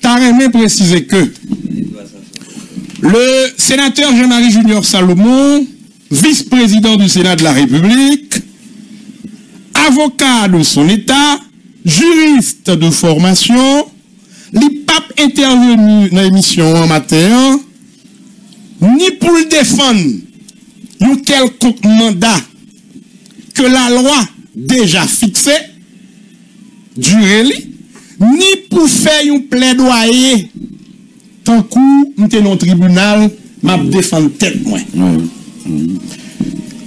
t'as préciser que le sénateur Jean-Marie Junior Salomon, vice-président du Sénat de la République, avocat de son État, juriste de formation, il pas intervenu dans l'émission en matin, ni pour le défendre un quelconque mandat que la loi déjà fixé, durée, ni pour faire un plaidoyer tant que nous sommes dans le tribunal, m'a défendre tête moi. Moi,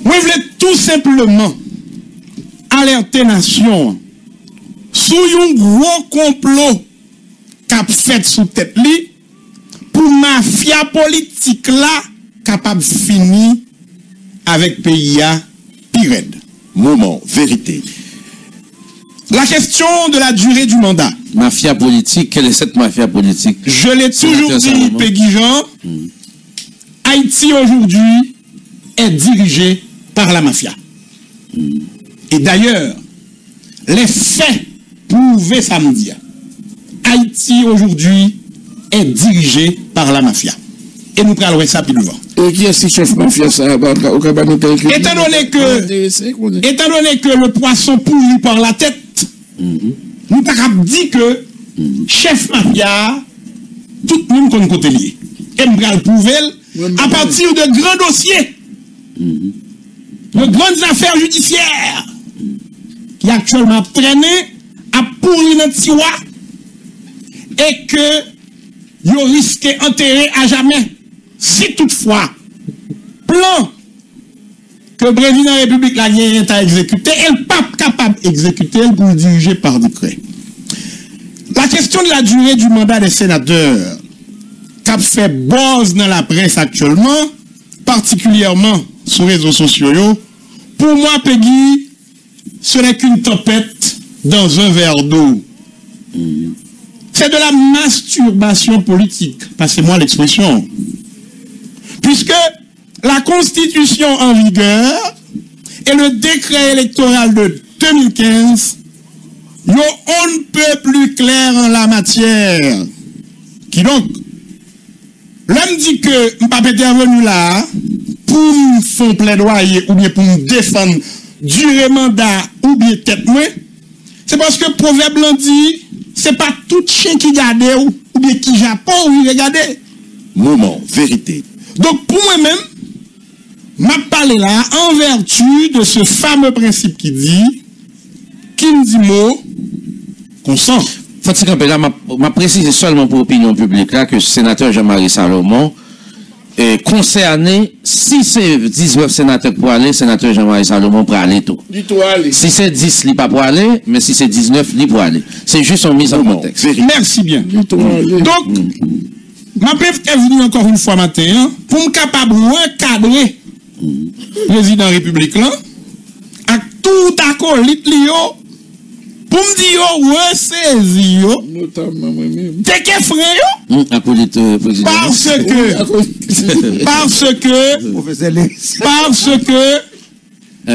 je voulais tout simplement alerter nation sur un gros complot qu'a fait sous tête li pour mafia politique là capable de finir avec pays à pire. Moment, vérité. La question de la durée du mandat. Mafia politique, quelle est cette mafia politique? Je l'ai toujours dit, Peggy Jean, Haïti aujourd'hui est dirigé par la mafia. Et d'ailleurs, les faits prouvent samedi. Haïti aujourd'hui est dirigé par la mafia. Et nous prenons ça plus devant. Et qui est ce chef mafia ça? Étant donné que le poisson pourrit par la tête, nous avons dit que chef mafia, tout le monde connaît côté lié. Et nous allons prouver à partir de grands dossiers, de grandes affaires judiciaires, qui actuellement traîné à pourrir notre tiroir et que ils risquent d'enterrer à jamais. Si toutefois, plan que le président de la République a exécuté, elle n'est pas capable d'exécuter pour le diriger par décret. La question de la durée du mandat des sénateurs, qu'a fait buzz dans la presse actuellement, particulièrement sur les réseaux sociaux, pour moi, Peggy, ce n'est qu'une tempête dans un verre d'eau. C'est de la masturbation politique, passez-moi l'expression. Puisque la Constitution en vigueur et le décret électoral de 2015, on ne peut plus clair en la matière. Qui donc, l'homme dit que je ne peux pas intervenir là pour me faire plaidoyer ou bien pour me défendre durée mandat ou bien tête moi, c'est parce que le proverbe l'en dit, c'est pas tout chien qui garde ou bien qui Japon ou regarde. Moment, vérité. Donc pour moi-même, m'a parlé là en vertu de ce fameux principe qui dit, qui me dit mot, consent. Fatih Campbell, m'a précisé seulement pour l'opinion publique là que le sénateur Jean-Marie Salomon est concerné, si c'est 19 sénateurs pour aller, sénateur Jean-Marie Salomon pour aller tout. Si c'est 10, il pas pour aller, mais si c'est 19, il pour aller. C'est juste en mise en contexte. Merci bien. Donc, ma PF est venue encore une fois matin, hein, pour me capable de recadrer le président de la République là, avec tout acolyte Lio, pour me dire, ressaisi, notamment moi-même. T'es qu'un frère, acolyte président. Parce que,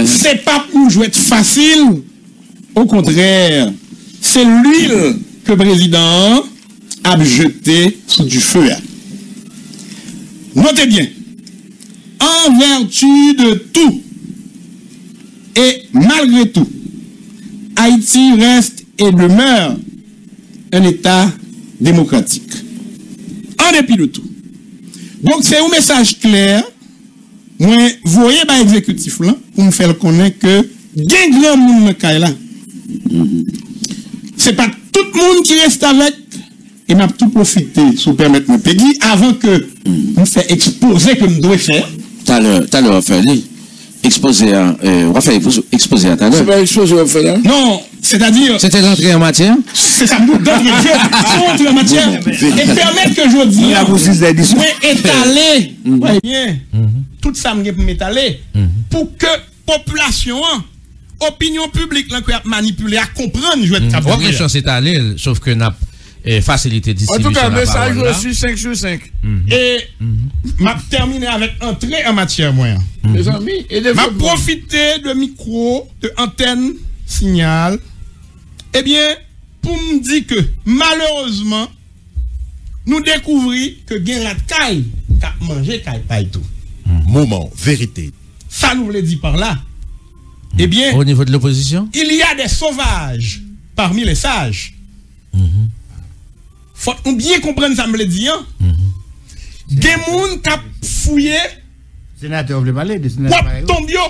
c'est pas pour jouer facile, au contraire, c'est l'huile que le président a jeté sous du feu. Notez bien, en vertu de tout, et malgré tout, Haïti reste et demeure un État démocratique. En dépit de tout. Donc c'est un message clair, moi, vous voyez, par l'exécutif là, pour me faire connaître que, il y a grand monde là. C'est pas tout le monde qui reste avec. Et m'a tout profité, si vous permettez me Peggy, avant que nous fait exposer que nous devons faire. Tout à l'heure, exposé à, on va faire exposer à tout à l'heure. C'est pas exposé à faire là? Non, c'est-à-dire. C'était l'entrée en matière? C'est ça, nous d'entrée en matière. Et permettre que je dise, mais étaler, voyez bien, tout ça pour m'étaler, pour que population, opinion publique, là, manipuler, à comprendre, je vais être capable. La question c'est aller, sauf que n'a facilité de distribution. En tout cas, message reçu 5 sur 5. Et m'a terminé avec entrée en matière moyen. Les amis, et m'a profité de micro, de antenne, signal. Eh bien, pour me dire que malheureusement, nous découvrons que gen rat caille qui a mangé caille paille tout. Moment vérité. Ça nous veut dire par là. Eh bien, au niveau de l'opposition, il y a des sauvages parmi les sages. Faut bien comprendre ça me le dit. Des moun qui a fouillé sénateur veut parler de sénateur. Tombio.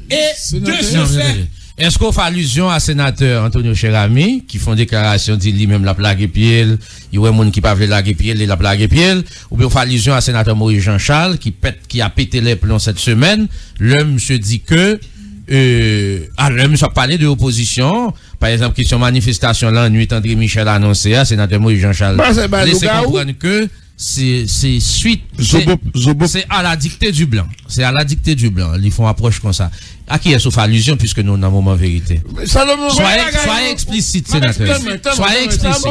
Et de ce fait, est-ce qu'on fait allusion à sénateur Antonio Cherami qui font déclaration dit lui-même la plague pied, il y a moun qui pas veut la pied, il la plague pied, ou bien on fait allusion à sénateur Maurice Jean-Charles qui a pété les plombs cette semaine, l'homme se dit que l'homme a parlé de l'opposition, par exemple question manifestation là nuit André Michel a annoncé à sénateur Maurice Jean-Charles. Laissez comprendre que c'est suite c'est à la dictée du blanc. C'est à la dictée du blanc. Ils font approche comme ça. À qui est sauf allusion puisque nous dans un moment vérité. Soyez explicite, sénateur. Soyez explicite.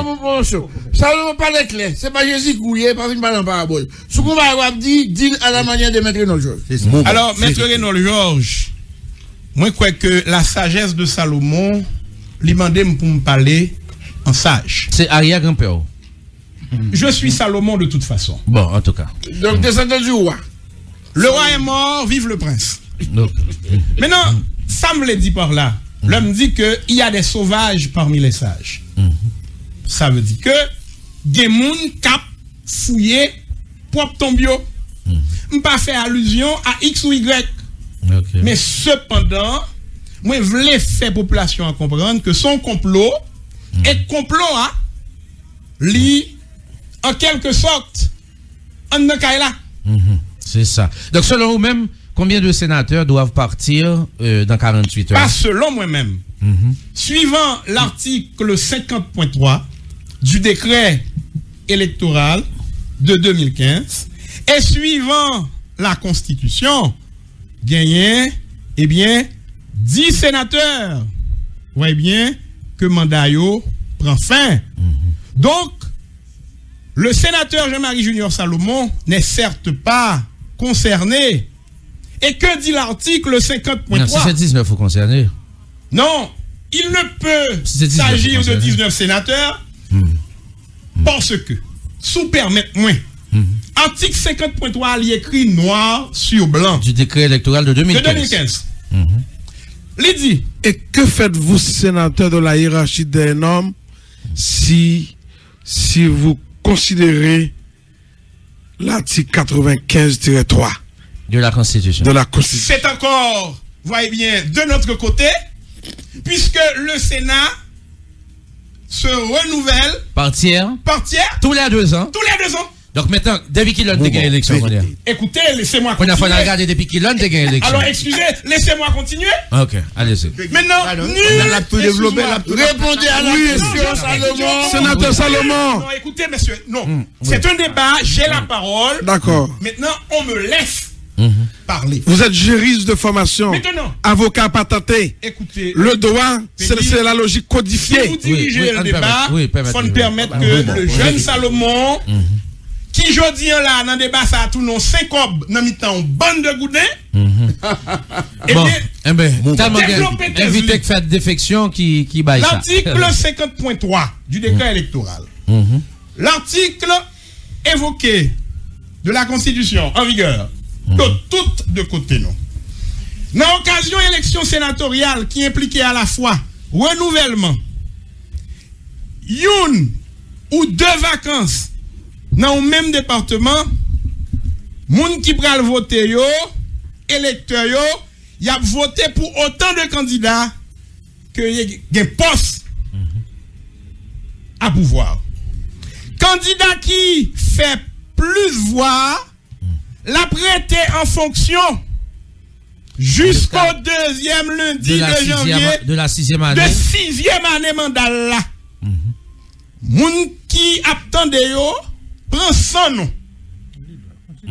Salomon parle clair. C'est pas Jésus couillé, pas une balle en parabole. Ce qu'on va dire, dit à la manière de Maître Renaud Georges. Alors, Maître Renaud Georges, moi, je crois que la sagesse de Salomon, lui demandait pour me parler en sage. C'est arrière grand-père. Je suis Salomon de toute façon. Bon, en tout cas. Donc, descendant du roi. Le roi est mort, vive le prince. Maintenant, ça me le dit par là. L'homme dit qu'il y a des sauvages parmi les sages. Ça veut dire que des gens cap fouillé propre tombio. Je ne pas faire allusion à X ou Y. Mais cependant, moi, je voulais faire la population à comprendre que son complot est complot à lui. En quelque sorte, on ne caille là. C'est ça. Donc, selon vous-même, combien de sénateurs doivent partir dans 48 heures? Pas selon moi-même. Suivant l'article 50.3 du décret électoral de 2015 et suivant la Constitution, gagné, eh bien, 10 sénateurs. Vous voyez bien que mandat prend fin. Donc, le sénateur Jean-Marie Junior Salomon n'est certes pas concerné. Et que dit l'article 50.3? Si c'est 19 faut concerner. Non, il ne peut s'agir de 19 sénateurs parce que, sous permettre-moi, article 50.3 il écrit noir sur blanc. Du décret électoral de 2015. Il dit. Et que faites-vous, sénateur de la hiérarchie des normes, si vous considérez l'article 95-3 de la Constitution. C'est encore, voyez bien, de notre côté, puisque le Sénat se renouvelle par tiers tous les 2 ans. Donc maintenant, depuis qu'il a gagné l'élection, écoutez, laissez-moi continuer. On a regardé depuis qu'il a gagné l'élection. Alors excusez, laissez-moi continuer. Ok, allez-y. Maintenant, répondez à la question, Salomon. Sénateur Salomon. Non, écoutez, monsieur, non. C'est un débat, j'ai la parole. D'accord. Maintenant, on me laisse parler. Vous êtes juriste de formation. Maintenant. Avocat patenté. Écoutez. Le droit, c'est la logique codifiée. Si vous dirigez le débat, il faut nous permettre que le jeune Salomon, qui jodi là dans débat ça tout non 5 cob dans mi-temps bande de goudin. Eh bien, tellement invité que fait défection qui baille ça. L'article 50.3 du décret électoral. L'article évoqué de la Constitution en vigueur de toutes de côté non. Dans l'occasion élection sénatoriale qui impliquait à la fois renouvellement, une ou 2 vacances dans le même département, moun qui pral voter yo, électeurs yo, y a voté pour autant de candidats que y a poste à pouvoir. Candidat qui fait plus voix, l'a prêté en fonction jusqu'au 2e lundi de janvier de la 6e année. De 6e année mandat là. Moun qui attendent yo prend son nom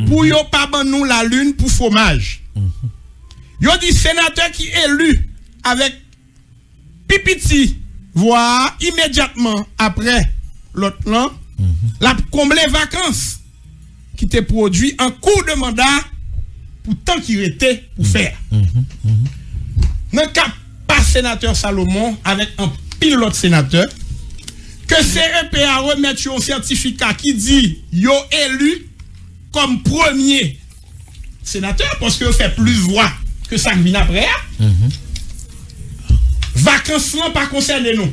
pour yo pas ban nous la lune pour fromage. Yo dit sénateur qui élu avec pipiti voire immédiatement après l'autre plan la combler vacances qui te produit en cours de mandat pour tant qu'il était pour faire. Dans cas pas sénateur Salomon avec un pilote sénateur que que CEPA remette un certificat qui dit yo élu comme premier sénateur parce que fait plus voix que ça vient après. Vacances là pas concerné nous.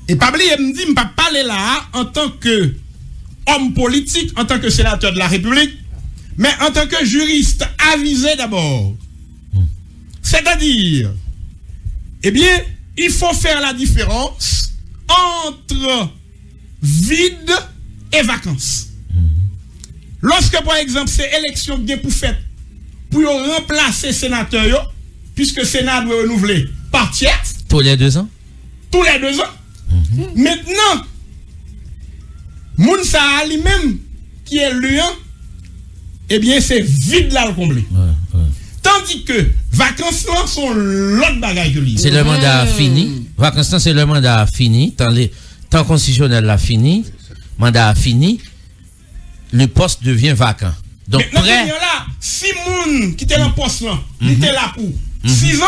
Et pas oublier me dit pas parler là en tant que homme politique, en tant que sénateur de la République, mais en tant que juriste avisé d'abord. C'est-à-dire, eh bien, il faut faire la différence entre vide et vacances. Lorsque, par exemple, c'est élection qui est pour faire, pour remplacer sénateur, puisque le Sénat doit renouveler par tiers. Tous les 2 ans? Tous les 2 ans. Maintenant, Mounsa lui-même, qui est lui, eh bien, c'est vide là le comblé. Tandis que vacances sont l'autre bagage que c'est le mandat fini. Vacances c'est le mandat fini. Tant constitutionnel l'a fini, mandat fini, le poste devient vacant. Donc près là, si moun qui était dans poste là, il était là pour 6 ans,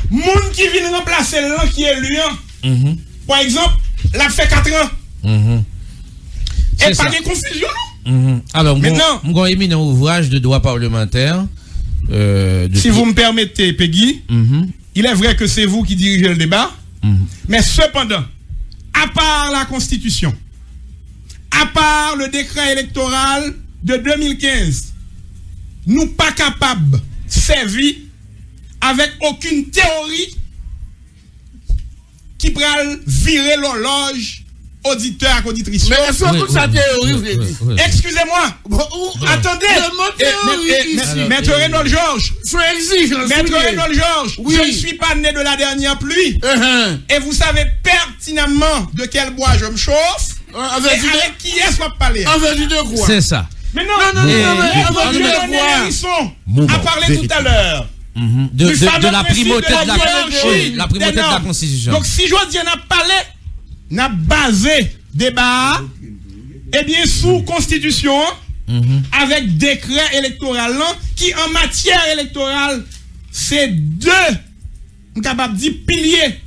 moun qui vient remplacer l'an qui est lui, par exemple, l'a fait 4 ans. Et pas de confusion. Alors, maintenant, mon éminent ouvrage de droit parlementaire. Si vous me permettez, Peggy, il est vrai que c'est vous qui dirigez le débat, mais cependant, à part la Constitution, à part le décret électoral de 2015, nous pas capables de servir avec aucune théorie qui pourra virer l'horloge auditeur, auditrice. Mais est-ce que ça théorie, excusez-moi. Attendez. Maître Renaud Georges. Maître Renaud Georges. Je ne suis pas né de la dernière pluie. Et vous savez pertinemment de quel bois je me chauffe. Avec qui est-ce qu'on va parler? En vertu de quoi? C'est ça. Mais non, à parler tout à l'heure. De la primauté de la Constitution. Donc si je dis on a parlé, n'a basé débat eh bien sous constitution avec décret électoral qui en matière électorale c'est 2 capable dire piliers.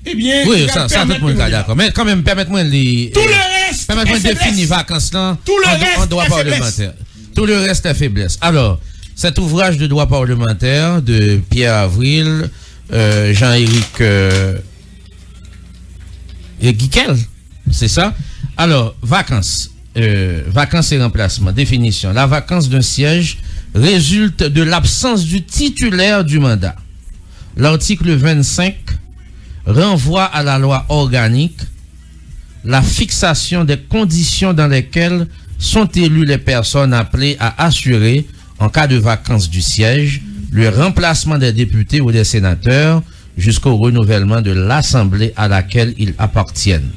Eh bien oui ça tout le monde est d'accord mais quand même permettez-moi de tout le reste permettez-moi de définir vacances là en droit parlementaire. Tout le reste est faiblesse. Alors cet ouvrage de droit parlementaire de Pierre Avril, Jean-Éric Guiquel, c'est ça. Alors, vacances et remplacement, définition. La vacance d'un siège résulte de l'absence du titulaire du mandat. L'article 25 renvoie à la loi organique la fixation des conditions dans lesquelles sont élues les personnes appelées à assurer, en cas de vacance du siège, le remplacement des députés ou des sénateurs jusqu'au renouvellement de l'Assemblée à laquelle ils appartiennent.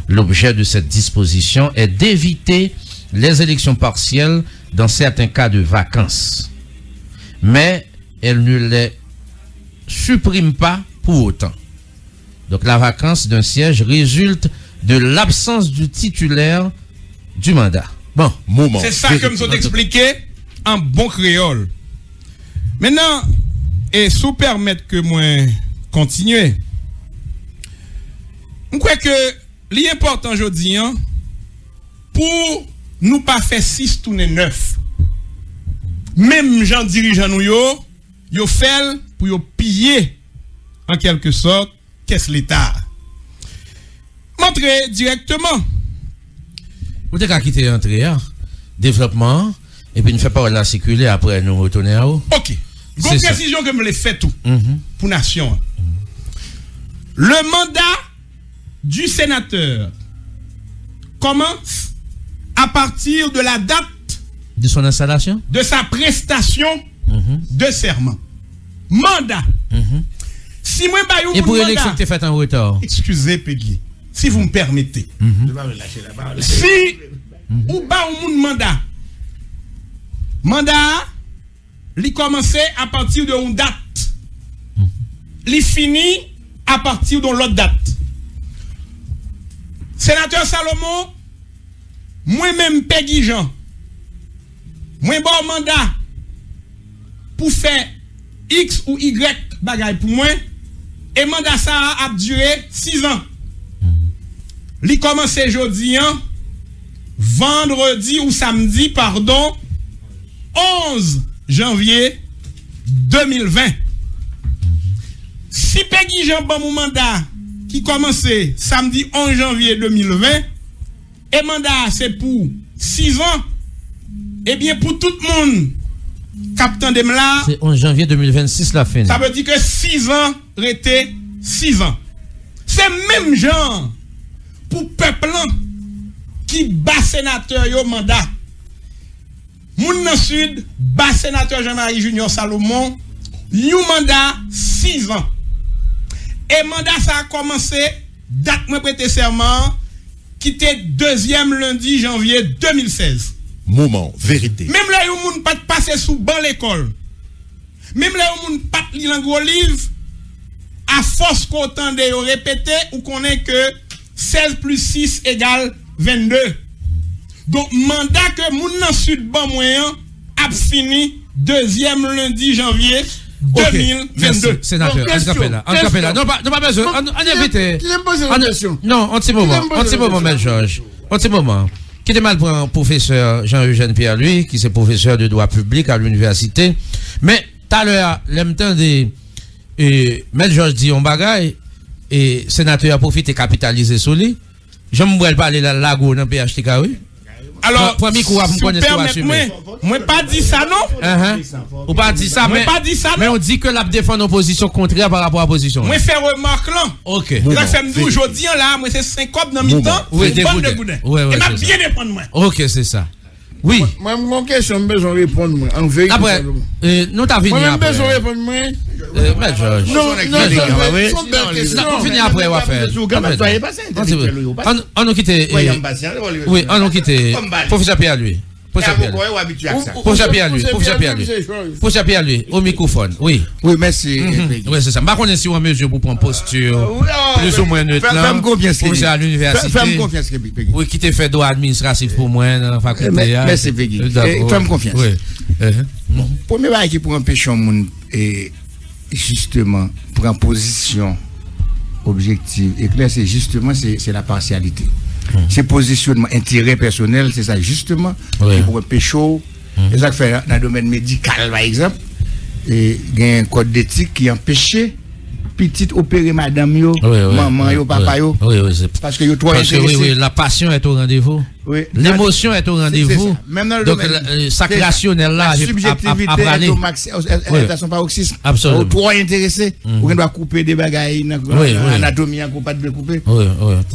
L'objet de cette disposition est d'éviter les élections partielles dans certains cas de vacances. Mais elle ne les supprime pas pour autant. Donc la vacance d'un siège résulte de l'absence du titulaire du mandat. Bon, c'est ça que nous ont expliqué en bon créole. Maintenant, et sous permettre que moi continuer, je crois que l'important aujourd'hui, pour nous pas faire 6 tourner 9, même gens dirigeants nous yo fait pour yo piller en quelque sorte qu'est-ce l'État. Montrer directement. Vous avez quitté l'entrée, développement, et puis nous fait pas la circuler après nous retourner à haut. Ok. Une précision que me l'ai fait tout pour nation. Le mandat du sénateur commence à partir de la date de son installation, de sa prestation de serment. Mandat. Si moi et pour l'élection que tu fait en retard. Excusez Peggy, si vous me permettez. Si ou ba un mandat li commencé à partir de une date. Li fini à partir de l'autre date. Sénateur Salomon, moi-même Peggy Jean, moi bon mandat pour faire X ou Y bagaille pour moi, et mandat ça a duré 6 ans. li commence jeudi, vendredi ou samedi, pardon, 11 janvier 2020. Si Peggy Jean bon mon mandat qui commençait samedi 11 janvier 2020, et mandat c'est pour 6 ans, eh bien pour tout le monde, capitaine de là, c'est 11 janvier 2026 la fin. Ça veut dire que 6 ans restait 6 ans. C'est même genre pour peuple qui bat sénateur yo mandat. Moun nan sud, bas sénateur Jean-Marie Junior Salomon, yon mandat 6 ans. Et mandat ça a commencé, date moi prêter serment, qui était 2e lundi janvier 2016. Moment vérité. Même là, yon moun pas passer sous ban l'école. Même là, yon moun pas li lan gros livre, à force qu'on tende yo répéter, ou qu'on est que 16 plus 6 égale 22. Donc, mandat que moun nan sud ban moyen a fini 2e lundi janvier 2022. Sénateur, on capella. Non, pas besoin. On invite. Non, un petit moment, Maître Georges. Un petit moment. Qui était mal pour un professeur Jean-Eugène Pierre, lui, qui est professeur de droit public à l'université. Mais, tout à l'heure, l'aime temps de Maître Georges dit on bagaille, et sénateur a profité capitaliser sur lui. J'aime parler de la lago dans PHTK, oui. Alors, moi pas dit ça non. Ou pas dit ça, mais on dit que la défend nos positions contraires par rapport à la position. Moi fait remarque là. OK. Là fait aujourd'hui là, moi c'est 5 copes dans mi-temps, oui, de boudin. Et m'a bien répondre moi. OK, c'est ça. Oui. Moi mon question besoin répondre moi en vérité. Après nous t'a venu après. Moi besoin répondre moi. Maître Georges. Non, on finit après on va faire. On nous quitte. Oui, on nous quitte. Professeur Pierre lui. Professeur Pierre lui au microphone. Oui. Oui, merci. Oui, c'est ça. Je connais si on mesure pour prendre posture plus ou moins neutre. Fais-moi confiance. Professeur à l'université. Fais-moi confiance. Oui, qui te fait droit administratif pour moi dans la faculté. Merci Peggy. Fais-moi confiance. Oui. Premier bail qui pour empêcher mon et justement prendre position objective et claire, c'est justement c'est la partialité. C'est positionnement intérêt personnel, c'est ça justement pour un pécho. Et ça fait dans le domaine médical par exemple, et il y a un code d'éthique qui empêchait petite opérer madame yo, maman yo, papa yo. Parce que yo trop intéressé. Oui, la passion est au rendez-vous. Oui. L'émotion est au rendez-vous. Même dans le donc ça rationnel là, la subjectivité est à son paroxysme. Absolument. Trop intéressé, on doit couper des bagailles anatomie qu'on pas de couper. Oui.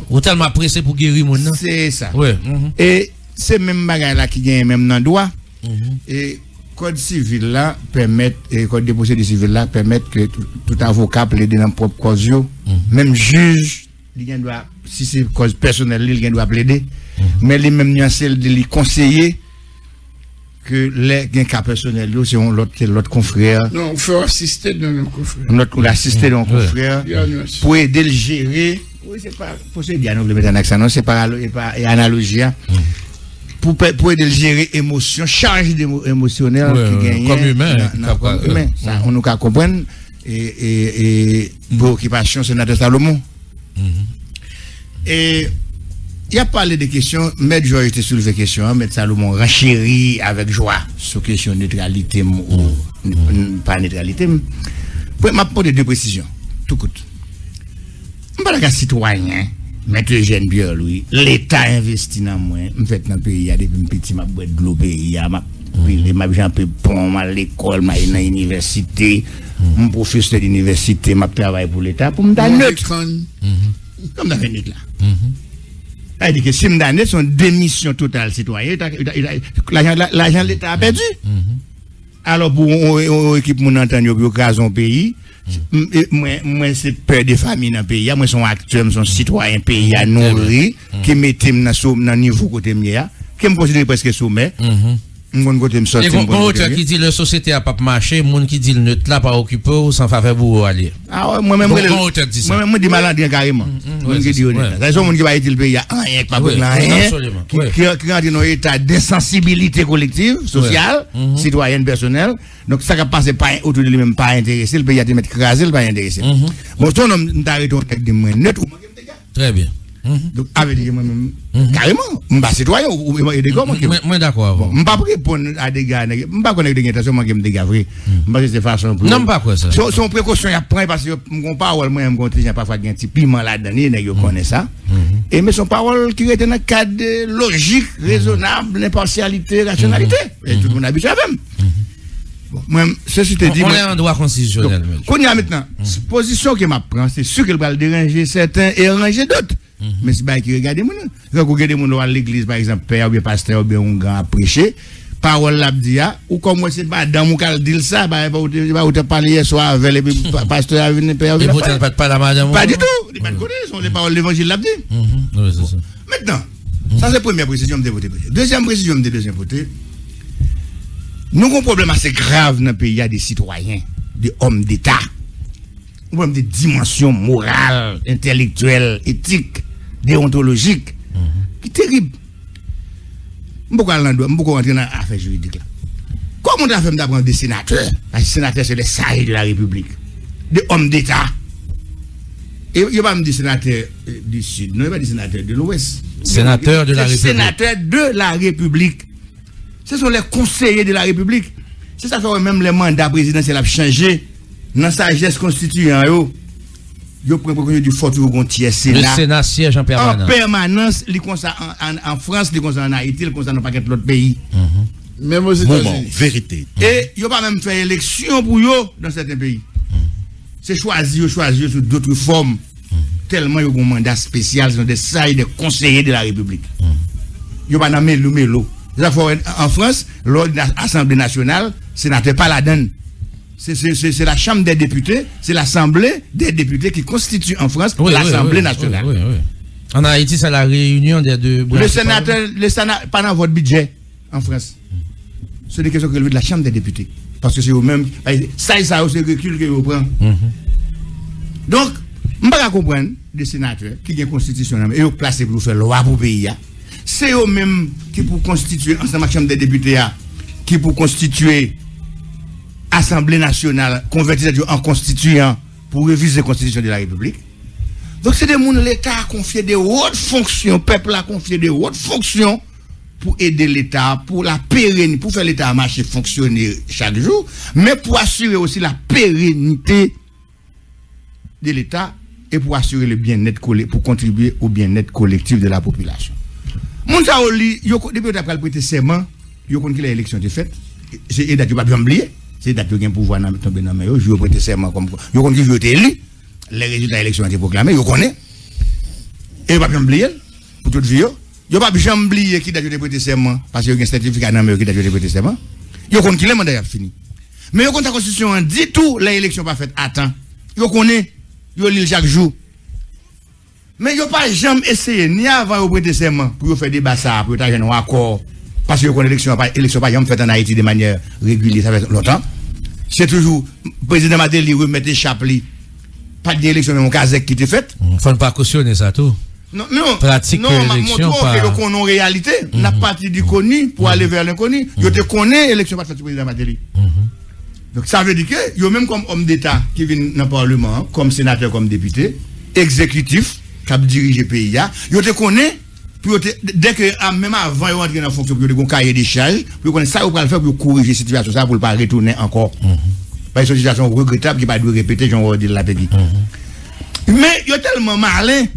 Ou tellement pressé pour guérir mon. C'est ça. Oui. Et c'est même bagaille là qui gagne même dans droit. Et code civil là permet et code de procédure civil là permet que tout avocat plaider dans propre cause même juge il doit si c'est cause personnelle il doit plaider mais les mêmes nuances de lui conseiller que les cas personnels c'est l'autre confrère non faut assister dans nos confrères notre assister dans confrère pour aider le gérer oui c'est pas procédure nous le mettre en accent non c'est pas analogie pour aider le gérer émotion charge émotionnelle qui gagne comme humain ça on nous comprendre et préoccupation sénateur Salomon et il a parlé de questions Maître Georges était soulevé question Maître Salomon renchéri avec joie sur question neutralité ou pas neutralité pour m'apporter deux précisions tout coûte on pas un citoyen Maître Eugène Pierre Louis, l'État investit dans moi. En fait, dans le pays, il y a des petits ma boîte de l'eau pays, ma j'en peux pont, à l'école, ma dans l'université, mon professeur d'université, ma travaille pour l'État, pour me donner neutre. Comme dans neutre là. C'est-à-dire que si me donne son démission totale citoyen, l'argent de l'État a perdu. Alors, pour une équipe, mon entendre, pour craser un pays, moi c'est père de famille dans le pays moi son acteur son citoyen pays à nourrir qui mettait dans niveau côté mien qui me considère presque sommet mon côté me sortir qui dit la société a pas marché monde qui dit le neutre là pas occupé ou sans faveur pour aller moi même moi dis malade carrément mon qui dit honnête c'est son monde qui va aider le pays a rien pas rien qui rentre dans état d'insensibilité collective sociale citoyenne personnelle donc ça va passer pas autour de lui même pas intéressé le pays a de mettre craser le pas intéressé bon ton homme t'arrête avec des moins neutre très bien Donc, avec dire moi-même, carrément, je suis citoyen, ou des gars, moi d'accord. Je ne peux pas répondre à des gars, je ne peux pas connaître des intentions, moi, qui me dégage. Je ne sais pas façon. Non, pas quoi ça. Son précaution, il prend parce que mon parole, moi, je continue parfois un petit piment là-dedans, je connais ça. Et mais son parole qui est dans un cadre logique, raisonnable, impartialité, rationalité. Et tout le monde habite à même. Moi, ceci te dit. On est en droit constitutionnel. Qu'on y a maintenant, position que m'a prend, c'est sûr qu'elle va déranger certains et arranger d'autres. Mais c'est pas qui regarde mon. Quand vous regardez mon à l'église, par exemple, père ou bien pasteur ou bien un grand à prêcher, parole l'a dit, ou comme moi, c'est pas dans mon cas, dire ça, bah, va te parler hier soir avec le pasteur à venir, père ou bien. Pas la madame. Pas du tout. Les pas connaître, sont les paroles de l'évangile l'a dit. Maintenant, ça c'est la première précision de voter. Deuxième précision de deuxième voter. Nous avons un problème assez grave dans le pays, il y a des citoyens, des hommes d'État. Nous avons des dimensions morales, intellectuelles, éthiques, déontologiques, qui sont terribles. Je ne peux pas rentrer dans l'affaire juridique. Comment on a fait d'apprendre des sénateurs? Les sénateurs, c'est les sages de la République, des hommes d'État. Et il n'y a pas des sénateurs du Sud, non, il n'y a pas des sénateurs de l'Ouest. Sénateurs de la République. Sénateurs de la République. Ce sont les conseillers de la République. C'est ça que même les mandats présidentiels ont changé. Dans sa sagesse constituante, yo prend du fort gontier Sénat. Le Sénat siège en permanence. En permanence, en France, li comme ça en Haïti, li comme ça dans paquet l'autre pays. Même aux Moment, États-Unis. vérité. Et yo pas même fait élection pour yo dans certains pays. C'est choisi sur d'autres formes. Tellement yo un mandat spécial, sont des sages, des conseillers de la République. Yo pas nan melo. En France, l'Assemblée nationale, sénateur pas la donne. C'est la Chambre des députés, c'est l'Assemblée des députés qui constitue en France l'Assemblée nationale. Oui. En Haïti, c'est la réunion des deux. Le Sénat, pas dans votre budget en France. C'est des questions que de la Chambre des députés. Parce que c'est eux-mêmes. Ça, c'est le recul que vous prenez. Donc, je ne peux pas comprendre des sénateurs qui ont une constitution et ont placé pour faire loi pour le pays. C'est eux-mêmes qui pour constituer ensemble avec la Chambre des députés, qui pour constituer Assemblée nationale, convertir en constituant pour réviser la Constitution de la République. Donc c'est des gens, l'État a confié des hautes fonctions, le peuple a confié des hautes fonctions pour aider l'État, pour la pérennité, pour faire l'État marcher, fonctionner chaque jour, mais pour assurer aussi la pérennité de l'État et pour assurer le bien-être, pour contribuer au bien-être collectif de la population. Moun sa oli, depuis que tu as prêté serment, yo kon ki l'élection est faite, c'est date pas bien oublier, c'est date qui a un pouvoir dans tomber dans main, yo prêté serment comme yo kon ki yo été élu, les résultats de l'élection ont été proclamés, yo connaît. Et pas bien oublier pour toute vie yo pas bien oublier qui date de prêter serment parce que yo un certificat dans main qui date de prêter serment. Yo kon ki le mandat a fini. Mais yo kon ta constitution dit tout l'élection pas faite à temps. Yo connaît, yo lit chaque jour. Mais yo pas jamais essayé ni avant au prêter serment pour faire débat ça pour t'avoir un accord parce que l'élection pas jamais faite en Haïti de manière régulière ça fait longtemps. C'est toujours président Madeli remettre chapli pas d'élection même au Kazek qui était faite. Faut pas cautionner ça tout. Non, pratique l'élection pas que qu'on en réalité la partie du connu pour aller vers l'inconnu. Yo te connaît élection pas faite président Madeli. Donc ça veut dire que yo même comme homme d'État qui vient dans le parlement comme sénateur comme député exécutif qui dirige le pays, yo te connaît, dès que même avant de rentrer dans la fonction, pour un cahier des charges, pour connaître ça, vous pouvez le faire pour corriger la situation, ça pour ne pas retourner encore. Parce que c'est une situation regrettable qui ne va pas répéter, j'en vais dire la petite. Mais yo tellement malin,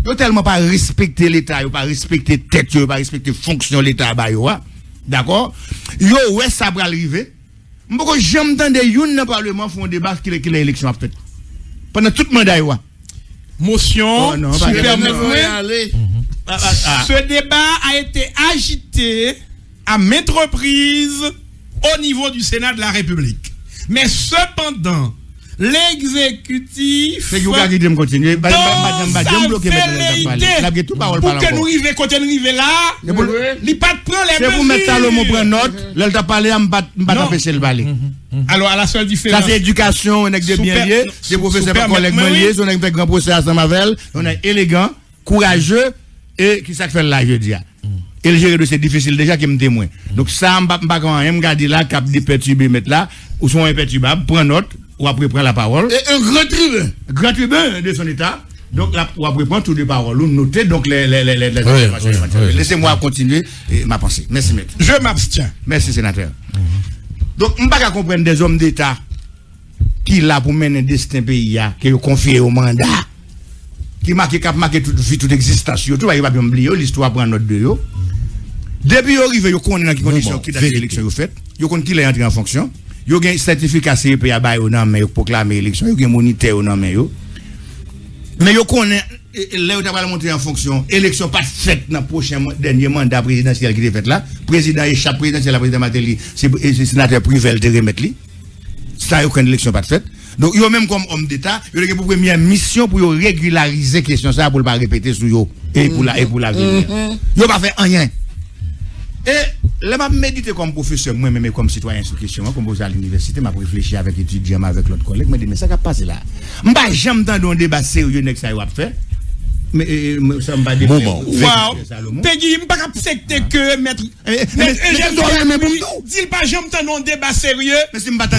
yo tellement pas respecter l'État, yo pas respecter tête, yo pas respecter fonction l'État, d'accord? Yo, ouais, ça va arriver. M'poko jamais entendre yon dans le Parlement font un débat qui l'élection a fait. Pendant tout le mandat, Motion, aller. Ce débat a été agité à maintes reprises au niveau du Sénat de la République. Mais cependant, l'exécutif c'est pour que nous continuer pour que nous arrivions côté nous arriver là il pas de problème c'est pour mettre Salomon prendre note là t'a parlé on pas empêcher le parler alors à la seule différence ça c'est éducation on est de bien lié c'est professeur pas collègue lié on a un grand procès à Saint-Mavel on est élégant courageux et qui ça fait là je dis et le gérer de c'est difficile déjà qui me témoin donc ça on pas quand même garder là cap de perturber mettre là ou sont imperturbables prendre note ou après prendre la parole. Et un grand tribun. Grand tribun de son état. Donc là, on va prendre toutes les paroles, noter donc les informations éventuelles. Laissez-moi continuer ma pensée. Merci, maître. Je m'abstiens. Merci, sénateur. Donc, on ne peut pas comprendre des hommes d'État qui là pour mener un destin pays, qui ont confié au mandat, qui marquent toute vie, toute existence. Tout va pas oublier l'histoire prend notre de eux. Depuis qu'ils arrivent, ils connaissent dans quelles conditions qui l'élection fait. Ils connaissent qui est entré en fonction. Ils ont un certificat CEP à bail au nom, mais ils proclamer l'élection. Ils ont un moniteur au nom, mais ils connaissent. Là où tu vas monter en fonction, élection pas faite dans le prochain dernier mandat présidentiel qui est fait là. Président échappe présidentiel, la président Matéli, c'est le sénateur privé de remettre lui. Ça, il n'y a aucune élection pas faite. Donc, il y a même comme homme d'État, il y a pour première mission pour régulariser la question ça pour ne pas répéter sur eux et pour la venir. Il n'y a pas fait rien. Et là, je médite comme professeur, moi-même comme citoyen sur question, comme vous à l'université, je réfléchi avec étudiants, avec l'autre collègue, je me dis, mais ça va passer là. Je ne vais jamais dans un débat sérieux que ça va faire. Mais ça me va dire. Wow. Peggy, je ne vais pas accepter que maître. Dis pas, j'aime dans un débat sérieux. Mais si je ne vais pas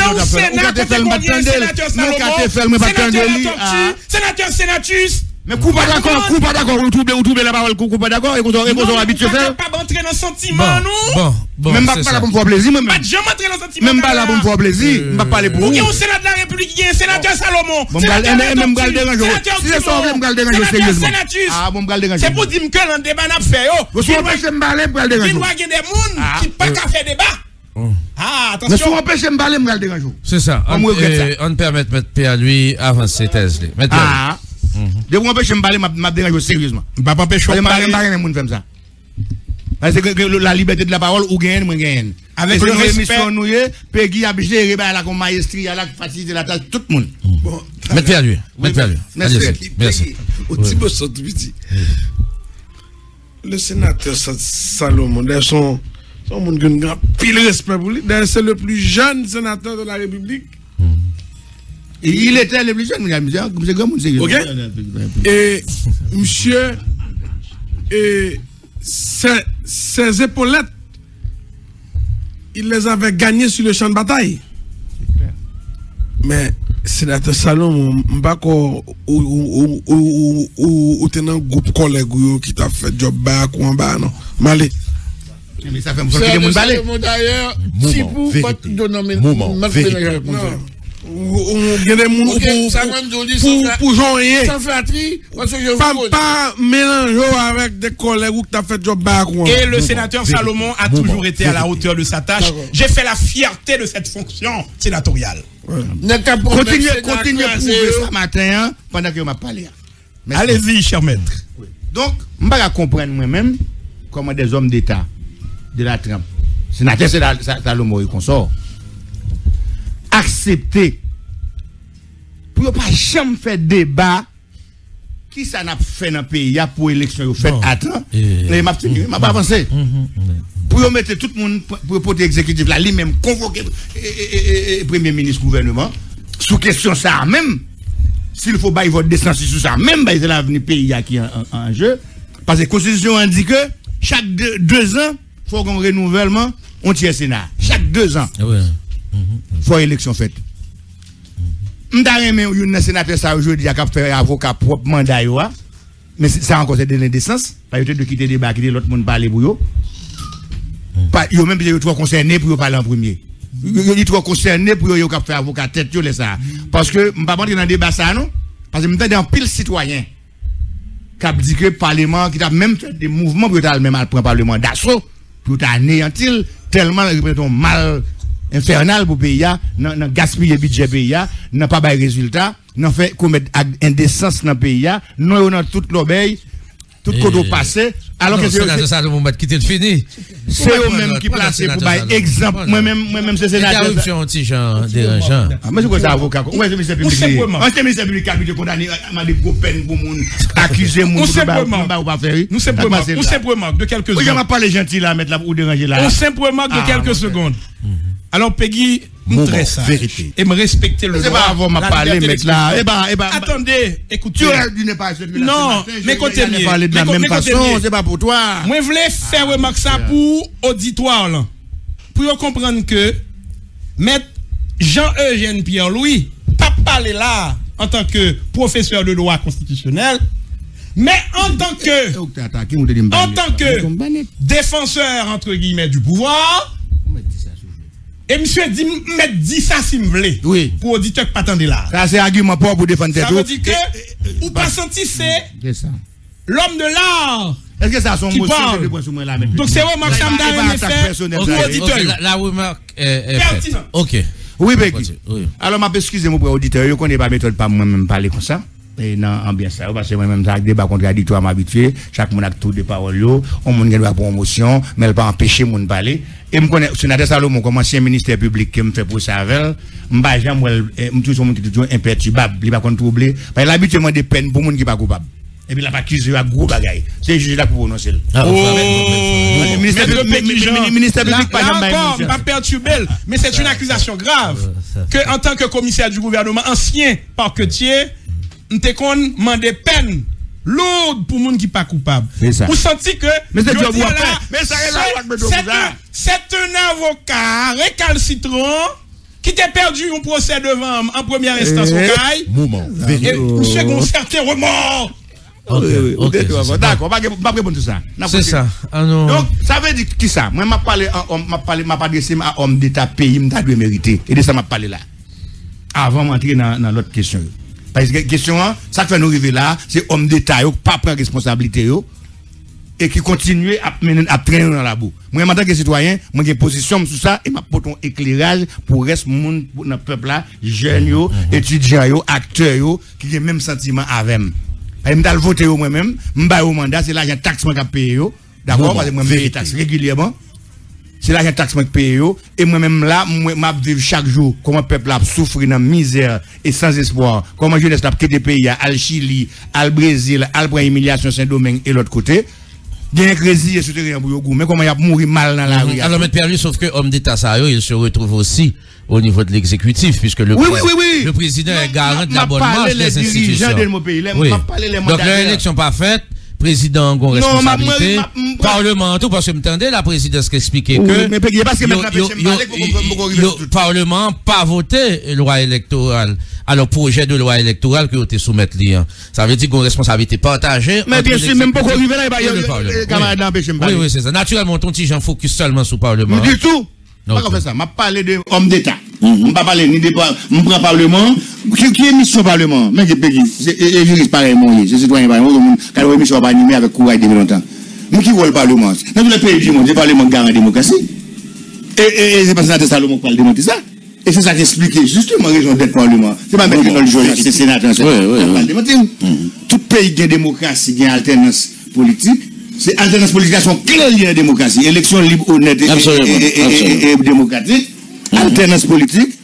sénateur, sénatus. Mais coup pas d'accord, vous trouvez la parole, coup pas d'accord, et vous aurez habitué faire. Pas entrer dans le sentiment, nous. Bon, même pas là pour me faire plaisir, même. Pas jamais entrer dans le sentiment. Même pas là pour me faire plaisir, je ne vais pas parler pour vous. Vous avez un sénateur de la République, il y a un sénateur Salomon. Même me déranger. Si c'est ça, me déranger sérieusement. Ah, bon, me déranger. C'est pour dire que le débat n'a fait. Vous empêchez me parler pour le déranger. Il doit y avoir des gens qui ne peuvent pas faire débat. Ah, attention. Mais si vous empêchez me parler, me déranger. C'est ça. On permet de mettre P à lui avancer thèse. Ah. De vous empêcher de me parler, m'a dérangé sérieusement. Pas empêcher de parler. Parce que la liberté de la parole, ou gagne, moi gagne. Avec le respect. Peggy a géré la maestrie, la facilité la tâche, tout le monde. Mettez à lui. Merci. Le sénateur Salomon, son monde qui a pile respect pour lui. C'est le plus jeune sénateur de la République. Il était le plus jeune, c'est grand monde sérieux. OK. Et monsieur, ses épaulettes, il les avait gagnées sur le champ de bataille. Mais sénateur Salomon, ou t'es dans un groupe collègue qui t'a fait job bas ou en bas, non? Malé. Mais ça fait me sortir mon balai. D'ailleurs, si vous Moment vérité. Pour joindre. Sans flatterie, pas mélanger avec des collègues qui t'as fait job bas. Et le sénateur Salomon a toujours été à la hauteur de sa tâche. J'ai fait la fierté de cette fonction sénatoriale. Continuez à prouver ça matin pendant que je m'a parlé. Allez-y, cher maître. Donc, je ne peux pas comprendre moi-même comment des hommes d'État de la trempe, sénateur Salomon et consort, accepter pour ne pas jamais faire débat qui ça n'a fait dans le pays pour l'élection fait à temps. Mais m'a pas avancé. Pour mettre tout le monde pour porter exécutif là lui-même convoquer premier ministre gouvernement sous question ça même s'il faut bailler votre descente sur ça même c'est l'avenir pays qui est en jeu parce que la constitution indique que chaque 2 ans il faut qu'on renouvellement on tient Sénat chaque 2 ans. Faut élection faite. M'tareme un sénateur ça aujourd'hui a fait avocat propre mandat yo mais ça encore c'est de l'indécence pas de quitter le débat quitter l'autre monde parler pour yo. Pas yo même yo trop concerné pour yo parler en premier. Yo trop concerné pour yo faire avocat tête yo ça parce que m'pas rentrer dans débat ça non parce que m'entend en pile citoyen qui dit que parlement qui a même fait des mouvements pour même prendre parlement d'assaut pour anéantir tellement répétons mal infernal pour pays nan gaspiller budget pays nan pas bay résultat nan fait commettre indécence dans pays non dans toute l'obéi tout côté passé alors que c'est ça le moment quitter le fini c'est eux même qui placé pour bay exemple moi même c'est sénateur corruption petit Jean dérangeant mais c'est quoi ça avocat ouais c'est ministère public ancien ministère public qui condamné à des gros peines pour moun accuser moun ou pas faire nous simplement de quelques secondes on va pas les gentils là mettre là ou déranger là on simplement de quelques secondes. Alors Peggy, vérité. Et me respecter le droit. C'est pas avant m'a parler mais là attendez, écoutez. Non, mais écoutez bien. Parler de la même façon, c'est pas pour toi. Moi voulais faire remarque ça pour auditoire là. Pour comprendre que maître Jean-Eugène Pierre-Louis pas parler là en tant que professeur de droit constitutionnel, mais en tant que défenseur, entre guillemets, du pouvoir, et monsieur dit ça si vous voulez. Oui. Pour auditeur qui pas attendre là. Ça, c'est argument pour défendre tête. Ça veut dire que, ou pas senti, c'est l'homme de l'art. Est-ce que ça son mot là? Donc c'est vraiment que ça me donne pour auditeur. La remarque est pertinente. Ok. Oui, Becky. Alors, excusez-moi pour l'auditeur, je ne connais pas méthode pas moi-même parler comme ça. Et dans l'ambiance, parce que moi-même, ça débat contradictoire m'habitué. Chaque monde a tout des paroles, on monde doit promotion, mais elle pas empêcher mon de parler. Et me connais, sénateur Salomon, comme ancien ministère public qui me fait pour ça avec, m'ba jamais, toujours imperturbable, il va pas troubler. Parce que l'habitude de peine pour monde qui pas coupable. Et puis, il a pas accusé à gros bagaille. C'est le juge là pour prononcer. Le ministère public, pas perturbé, mais c'est une accusation grave. Que, en tant que commissaire du gouvernement ancien parquetier, nous t'avons demandé peine lourde pour monde qui pas coupable. C'est ça. Vous sentez que c'est un avocat récalcitrant qui t'a perdu un procès devant en première instance au CAI. Et monsieur a un certain remords. D'accord, pas répondre tout ça. C'est ça. Donc, ça veut dire qui ça? Moi, m'a adressé à homme d'État pays, m'a dû mériter. Et de ça, m'a parlé là. Avant d'entrer dans l'autre question. Parce que question, ça fait nous arriver là, c'est homme d'État, qui pas prendre responsabilité, et qui continue à traîner dans la boue. Moi, en tant que citoyen, moi, j'ai position sur ça, et m'a porté un éclairage pour le reste monde dans le peuple là, jeunes, étudiants, acteurs, qui ont le même sentiment avec moi. Je vais voter moi-même, je vais au mandat, c'est l'argent taxe que je paye. D'accord? Parce que moi, je paye taxe régulièrement. C'est l'argent taxe que je paye. Et moi-même là, je vis chaque jour comment le peuple souffre dans la misère et sans espoir. Comment je laisse la quitter des pays, al Chili, al Brésil, al humiliation Saint-Domingue et l'autre côté. Il y a un crédit souterrain pour vous, mais comment il y a mourir mal dans la rue. Alors, M. Perlu, sauf que homme d'État, il se retrouve aussi au niveau de l'exécutif, puisque le président est garant de la bonne marche des institutions. Donc, l'élection pas faite, président a une responsabilité, parlement, tout, parce que m'entendez, la présidence qui expliquait que le parlement pas voté loi électorale. Alors, projet de loi électorale que vous te soumettez là. Ça veut dire qu'on a une responsabilité partagée. Mais bien sûr, même pas qu'on arrive là, il y a oui, c'est ça. Naturellement, ton petit Jean focus seulement sur le Parlement. Du tout. Pas qu'on fait ça. Je parle de homme d'État. Je ne pas parler ni de Parlement. Qui est mission Parlement? Mais c'est juriste pareillement. C'est citoyen pareillement. Quand on mission pas animé avec courage depuis longtemps. Mais qui voit le Parlement? Dans tous les pays du monde, le Parlement gagne la démocratie. Et c'est pas ça que Salomon parle de démonter ça. Et c'est ça qui explique justement la raison d'être Parlement. C'est pas mettre dans le jeu, c'est sénateur. Tout pays qui a démocratie, qui a alternance politique. C'est alternance politique, sont claires liées à la démocratie. Élection libre, honnête et démocratique. Alternance politique.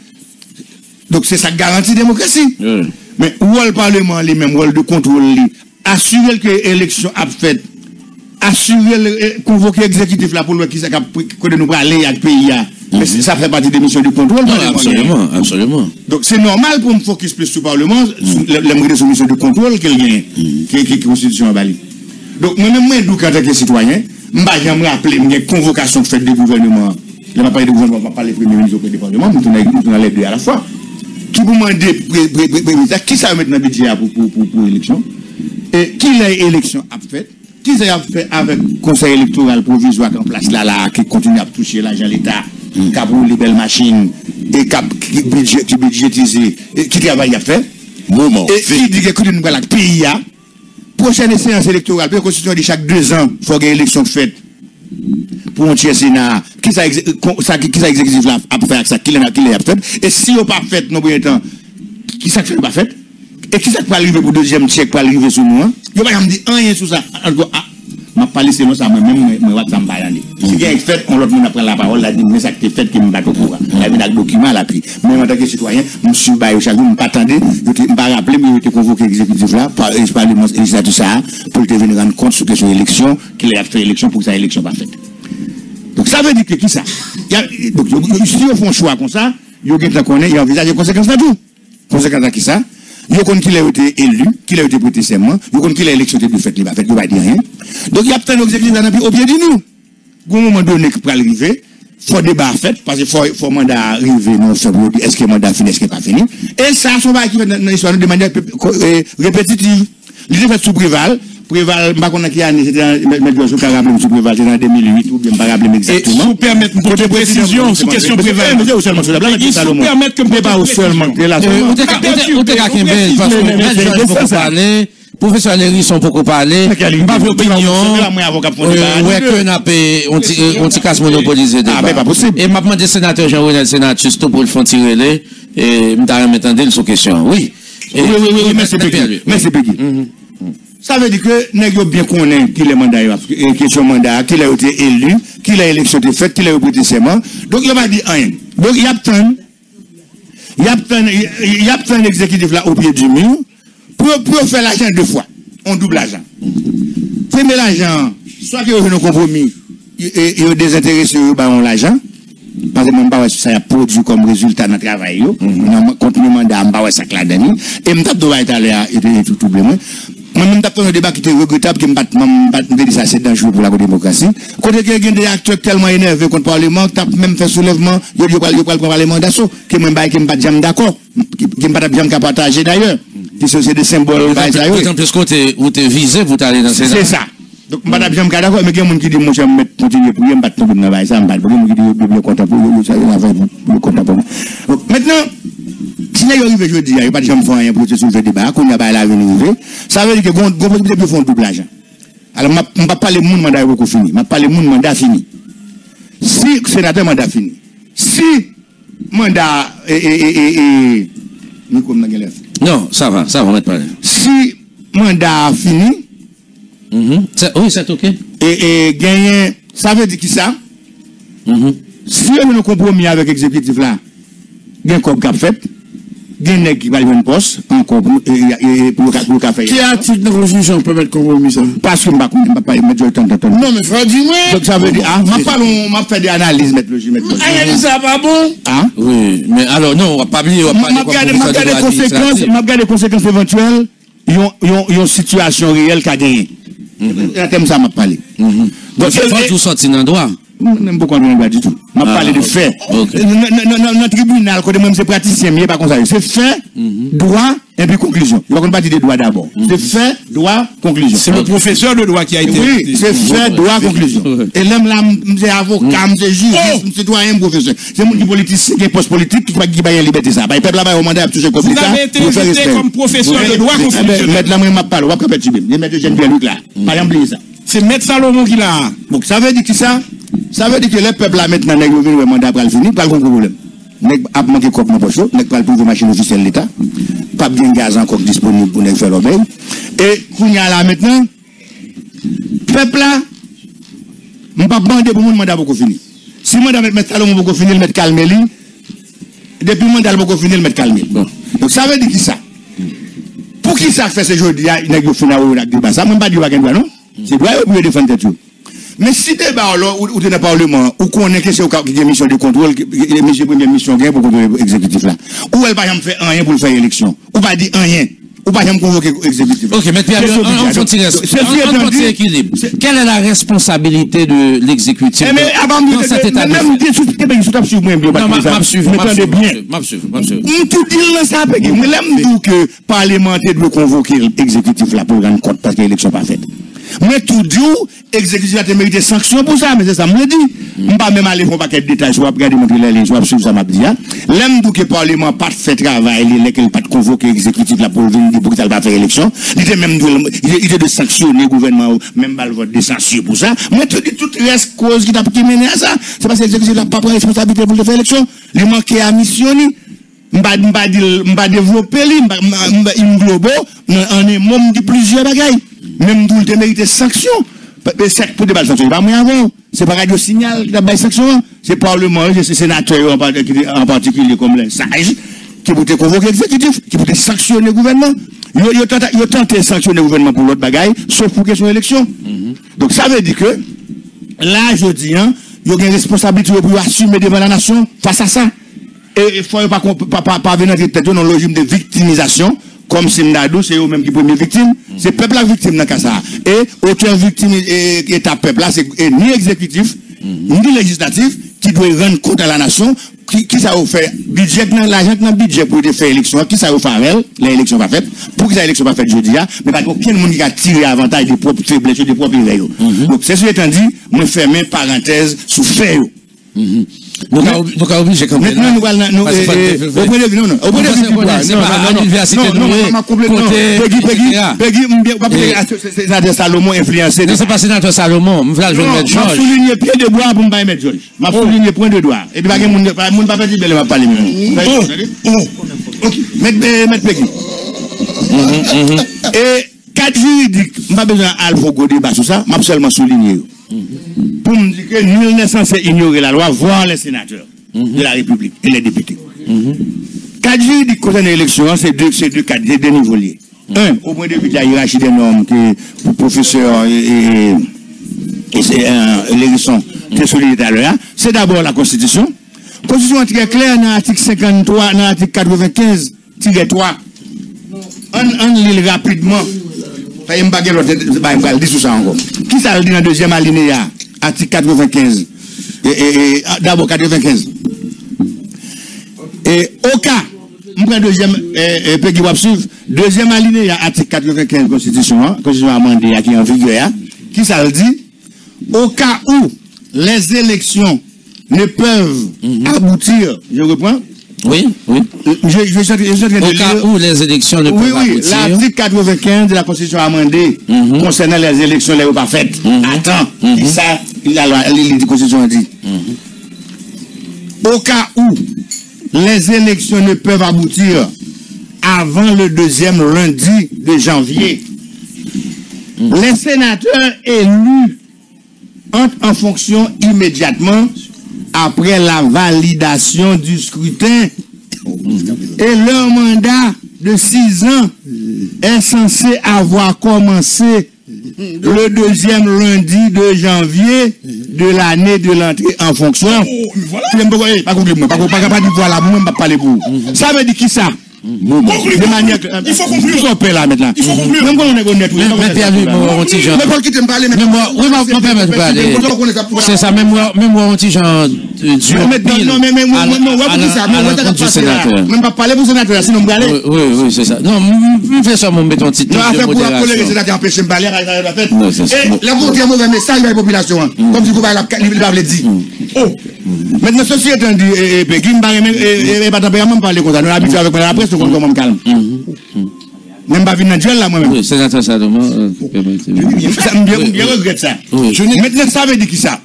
Donc c'est ça qui garantit la démocratie. Mais où est le Parlement, les mêmes rôles de contrôle, assurer que l'élection a fait, assurer convoquer l'exécutif là pour le qui ça nous aller à pays. Mais ça fait partie des missions de contrôle. Absolument, absolument. Donc c'est normal pour me focus plus sur le Parlement, les missions de contrôle qu'il y a, qui est constitution à Bali. Donc, moi-même, moi, en tant que citoyen, je me rappeler une convocation faite du gouvernement. Je ne vais pas parler de gouvernement, je ne vais pas parler du Premier ministre auprès du Parlement, nous sommes les deux à la fois. Qui vous demande, qui ça va mettre dans le budget pour l'élection? Et qui l'élection a fait? Qui ça a fait avec le conseil électoral provisoire en place là, qui continue à toucher l'argent de l'État, qui a pour les belles machines, et qui budgétisé, qui travaille à faire? Et qui dit que nous avons le pays. Prochaine séance électorale, la Constitution dit chaque 2 ans, il faut qu'il y ait une élection faite pour un tiers Sénat. Qui ça exécutif là a fait ça? Qui l'a fait? Et si on n'a pas fait, non, pour temps, qui ça fait pas fait? Et qui ça peut arriver pour le 2e siècle, pour arriver sur nous? Il n'y a pas dit rien sur ça. Je ne parle pas selon ça, moi-même, je ne vais pas parler. Si quelqu'un fait, on l'autre prend la parole, il dit, mais ça qui est fait, qui me bat au courant. Il y a un document là, puis, moi, en tant que citoyen, je suis baillé chaque jour, je ne pas attendre, je ne vais pas rappeler, mais je vais convoquer l'exécutif là, par le législatif ça, pour te venir rendre compte sur question élection, qu'il a fait élection pour que sa élection pas faite. Donc, ça veut dire que qui ça? Donc, si on fait un choix comme ça, il y a envisagé les conséquences de tout. Conséquences de qui ça? Il y a qu'il a été élu, qu'il a été prêté serment, il y a qu'il a élection été faite, il va faire, il va dire rien. Donc il y a peut-être un objectif au pied de nous. Au moment donné qui peut arriver, faut débat fait, parce qu'il faut mandat arriver, non, est-ce que le mandat fini, est-ce qu'il n'est pas fini. Et ça, son bail qui fait dans l'histoire de manière répétitive. Il est fait sous Préval, Préval, pas qu'on a qui année, c'était mettre sous Carabem sous Préval, c'était en 2008, ou bien pas rappeler exactement. Et sous permettre une précision, sous question Préval. Mais c'est seulement sur la blague, il sous permettre que pas seulement, là, professeur Léry sont beaucoup parlé, pas d'opinion, on t'y casse monopoliser débat. Ah, pas possible. Et m'a demandé sénateur Jean-Renel Sénat, juste pour le faire tirer les, et m't'a remettre sur question. Oui. Oui, merci Péki. Merci Péki. Ça veut dire que nous avons bien connaît qui est mandat, question mandat, qui a été élu, qui a élection été faite, qui a prêté serment. Donc il va dire rien. Donc il y a un exécutif là au pied du mur pour faire l'argent deux fois. On double l'argent. Premier l'argent, soit que vous avez un compromis et vous désintéressez on l'argent. Parce que je sais ça a produit comme résultat dans le travail. On continue le mandat, je sais ça là-dedans. Et je vais tout oublier. Moi, je vais un débat qui était regrettable, que je vais dire ça, c'est dangereux pour la démocratie. Quand il y a des acteurs tellement énervés contre le Parlement, tu as même fait soulèvement, il y a le Parlement d'assaut, que je ne suis pas d'accord, que je ne suis pas partager d'ailleurs. C'est des symboles. Par exemple, ce que vous êtes visé, vous allez dans ces c'est ça. Donc, je ne suis pas d'accord, mais il y a des gens qui disent que je vais continuer pour y mettre dans le travail. Ça, je ne suis pas d'accord. Il y a des gens qui disent que je vais continuer pour y maintenant, si vous arrivez jeudi, il n'y a pas de gens qui font rien pour soulever le débat, qu'on n'a pas la venue, ça veut dire que vous avez fait un double argent. Alors, je ne vais pas parler de mon mandat beaucoup fini. Je vais parler de mon mandat fini. Si le sénateur mandat fini, si mandat non, ça va, on va te parler. Si mandat fini, oui, c'est ok. Et gagner, ça veut dire qui ça? Si on a un compromis avec l'exécutif là, il y a un corps qui a fait, il y a un nègre qui va aller une poste, encore pour le café. Qui a-t-il dans la constitution peut mettre compromis ça? Parce que je ne vais pas mettre le temps de temps. Non, mais frère, dis-moi. Donc ça veut dire, je fait des analyses, mettre le juge. Analyse ça pas bon? Ah? Oui, mais alors, non, on va pas oublier. Je regarde les conséquences éventuelles, il y a une situation réelle qui a gagné. À thème ça m'a parlé. Donc il faut tout sortir dans le droit. N'aime pas comprendre pas du tout. M'a parlé de fait. Dans le tribunal, quand même c'est praticien, mais pas comme ça. C'est fait, droit et puis conclusion. Il va pas dire de droit d'abord. C'est fait, droit, conclusion. C'est le professeur de droit qui a été. Oui, c'est fait, droit, conclusion. Et là, c'est avocat, c'est juge, c'est citoyen, professeur. C'est mon politicien qui est poste politique qui va une liberté ça. Le peuple là-bas au mandat toucher comme ça. Vous avez été invité comme professeur de droit constitutionnel. Mettre la main m'a parlé, on va pas mettre Tibim. Mettre Jean Pierre-Luc là. Pas oublier ça. C'est Maître Salomon qui l'a. Donc ça veut dire que ça? Ça veut dire que le peuple là maintenant, il va venir mandat pour le finir, pas le problème. Il a manqué de copie poche, il pas le machine officielle de l'État, pas bien gaz encore disponible pour faire l'obéi. Et qu'on y a là maintenant, peuple là, je ne pas demander pour mon mandat pour finir. Si le mandat mettre Salomon pour finir, il mettre calmer lui. Depuis le mandat pour finir, il mettre calmer. Donc ça veut dire que ça. Pour qui ça fait ce jour, il y a une finale ou un débat. Ça ne veut pas dire qu'il y a non? C'est droit pour défendre tout. Mais si débat ou dans le Parlement, ou qu'on est que c'est une mission de contrôle, une première mission pour le contrôle exécutif là, ou elle va jamais faire rien pour faire élection, ou pas dire rien, ou pas jamais convoquer l'exécutif. Ok, mais on fait équilibre. Quelle est la responsabilité de l'exécutif dans cet état de fait? Même si tout dit ça, mais l'aime que parlementaire doit convoquer l'exécutif là pour rendre compte parce que l'élection pas faite. Mais tout dit, l'exécutif a mérité sanction pour ça, mais c'est ça, me dit. Je ne vais pas même aller pour un paquet de détails, je vais regarder mon télé, je vais suivre ça, m'a dit. L'aime que le Parlement pas fait travail, il n'est pas convoqué l'exécutif là pour venir pour qu'il ne pas faire élection. Il était même de sanctionner le gouvernement, même pas le vote de censure pour ça. Mais tout dit, tout reste cause qui t'a mené à ça. C'est parce que l'exécutif n'a pas pris responsabilité pour faire élection. Il manquait à missionner. M'a développé, il globo, on est membre de plusieurs bagailles. Même d'où il mérite sanction. C'est pour des balles sanctions, il va moins avant. C'est pas Radio Signal qui a des sanctions. C'est Parlement, c'est sénateur en particulier comme les sages, qui peut convoquer l'exécutif, qui peut sanctionner le gouvernement. Il a tenté de sanctionner le gouvernement pour l'autre bagaille, sauf pour question d'élection. Donc ça veut dire que, là, je dis, il y a une responsabilité pour assumer devant la nation face à ça. Et il ne faut pas venir dans le régime de victimisation, comme Simnadou, c'est eux-mêmes qui sont les premières victimes. C'est le peuple la victime dans le cas ça. Et aucun victime et ta peuple là, c'est ni exécutif, ni législatif, qui doit rendre compte à la nation, qui ça va faire budget, l'argent dans le budget pour faire élection, qui ça va faire l'élection pas faite, pour que l'élection pas faite jeudi, mais pas aucun monde qui a tiré avantage des propres faiblesses, des propres idées. Donc, c'est ce étant dit, moi, fermer parenthèse sous fait. Donc, obligé quand même. Maintenant, nous allons, au point de vue, non, au point de vue, à l'université c'est ça, Salomon influencé. Non, c'est pas sénateur Salomon, je vais mettre Georges. Je souligne pied de doigt pour me mettre Georges. Je souligne point de doigt. Et puis, pas de monde pas petit, il va parler. Ok, mettre Peggy. Et, cadre juridique, je n'ai pas besoin d'alpha débat sur ça, je vais seulement souligner. Pour me dire que nul n'est censé ignorer la loi, voire les sénateurs de la République et les députés. Cadre juridique concernant l'élection, c'est deux cadres, deux niveaux liés. Un, au point de vue de la hiérarchie des normes que le professeur et l'élection qui est souligné tout à l'heure, c'est d'abord la Constitution. La Constitution est très claire dans l'article 53, dans l'article 95-3. On lit rapidement. Je vais dire ça encore. Qui ça dit dans le deuxième alinéa, article 95? D'abord 95. Et au cas, je prends deuxième alinéa, article 95 Constitution amendée qui est en vigueur, qui ça dit? Au cas où les élections ne peuvent aboutir, je reprends. Oui, oui. Au cas où les élections ne peuvent aboutir. Oui, l'article 95 de la Constitution amendée concernant les élections les pas faites. Attends, ça, la Constitution dit. Au cas où les élections ne peuvent aboutir avant le deuxième lundi de janvier, les sénateurs élus entrent en fonction immédiatement après la validation du scrutin et leur mandat de 6 ans est censé avoir commencé le deuxième lundi de janvier de l'année de l'entrée en fonction. Ça veut dire qui ça? De manière que. Il faut conclure. Il faut conclure là maintenant. Il faut conclure. Même quand on est honnête. Mais Pierre-Louis, moi, on t'y genre. Mais Paul qui t'aime parler. Mais moi, oui, on permet de parler. C'est ça, même moi, on t'y genre. Non, mais moi, du sénateur. Même pas parler pour sénateur, sinon, me aller. Oui, c'est ça. Non, je fais ça, mon béton titre. Non, affaire pour le sénateur empêcher de parler, la fête. Et la montée un mauvais message à la population. Comme si vous l'avez dit. Oh. Maintenant, ceci étant dit, et pas même parler comme ça. Nous habitués avec la presse, on commence calme. Même pas venir dans duel là, moi-même. Oui, sénateur Salomon. Je regrette ça. Maintenant, ça veut dire qui ça?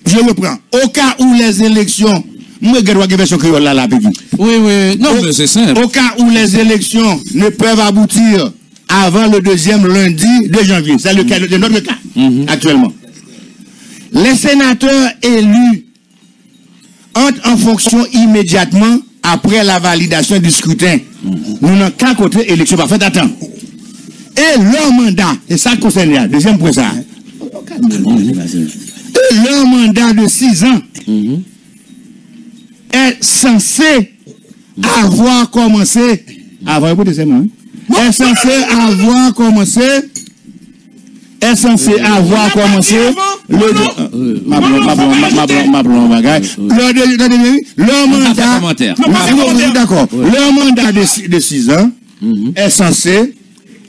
Je reprends. Au cas où les élections. Moi, je vais version créole là, Peggy. Oui. Non, mais c'est simple. Au cas où les élections ne peuvent aboutir avant le deuxième lundi de janvier. C'est le cas de notre cas, actuellement. Les sénateurs élus entrent en fonction immédiatement après la validation du scrutin. Nous n'avons qu'à côté élection parfaite. Attends. Et leur mandat, et ça concerne, deuxième point ça. Et leur mandat de 6 ans est censé avoir commencé. Est censé avoir commencé. Est censé avoir commencé leur mandat. D'accord. Leur mandat de 6 ans est censé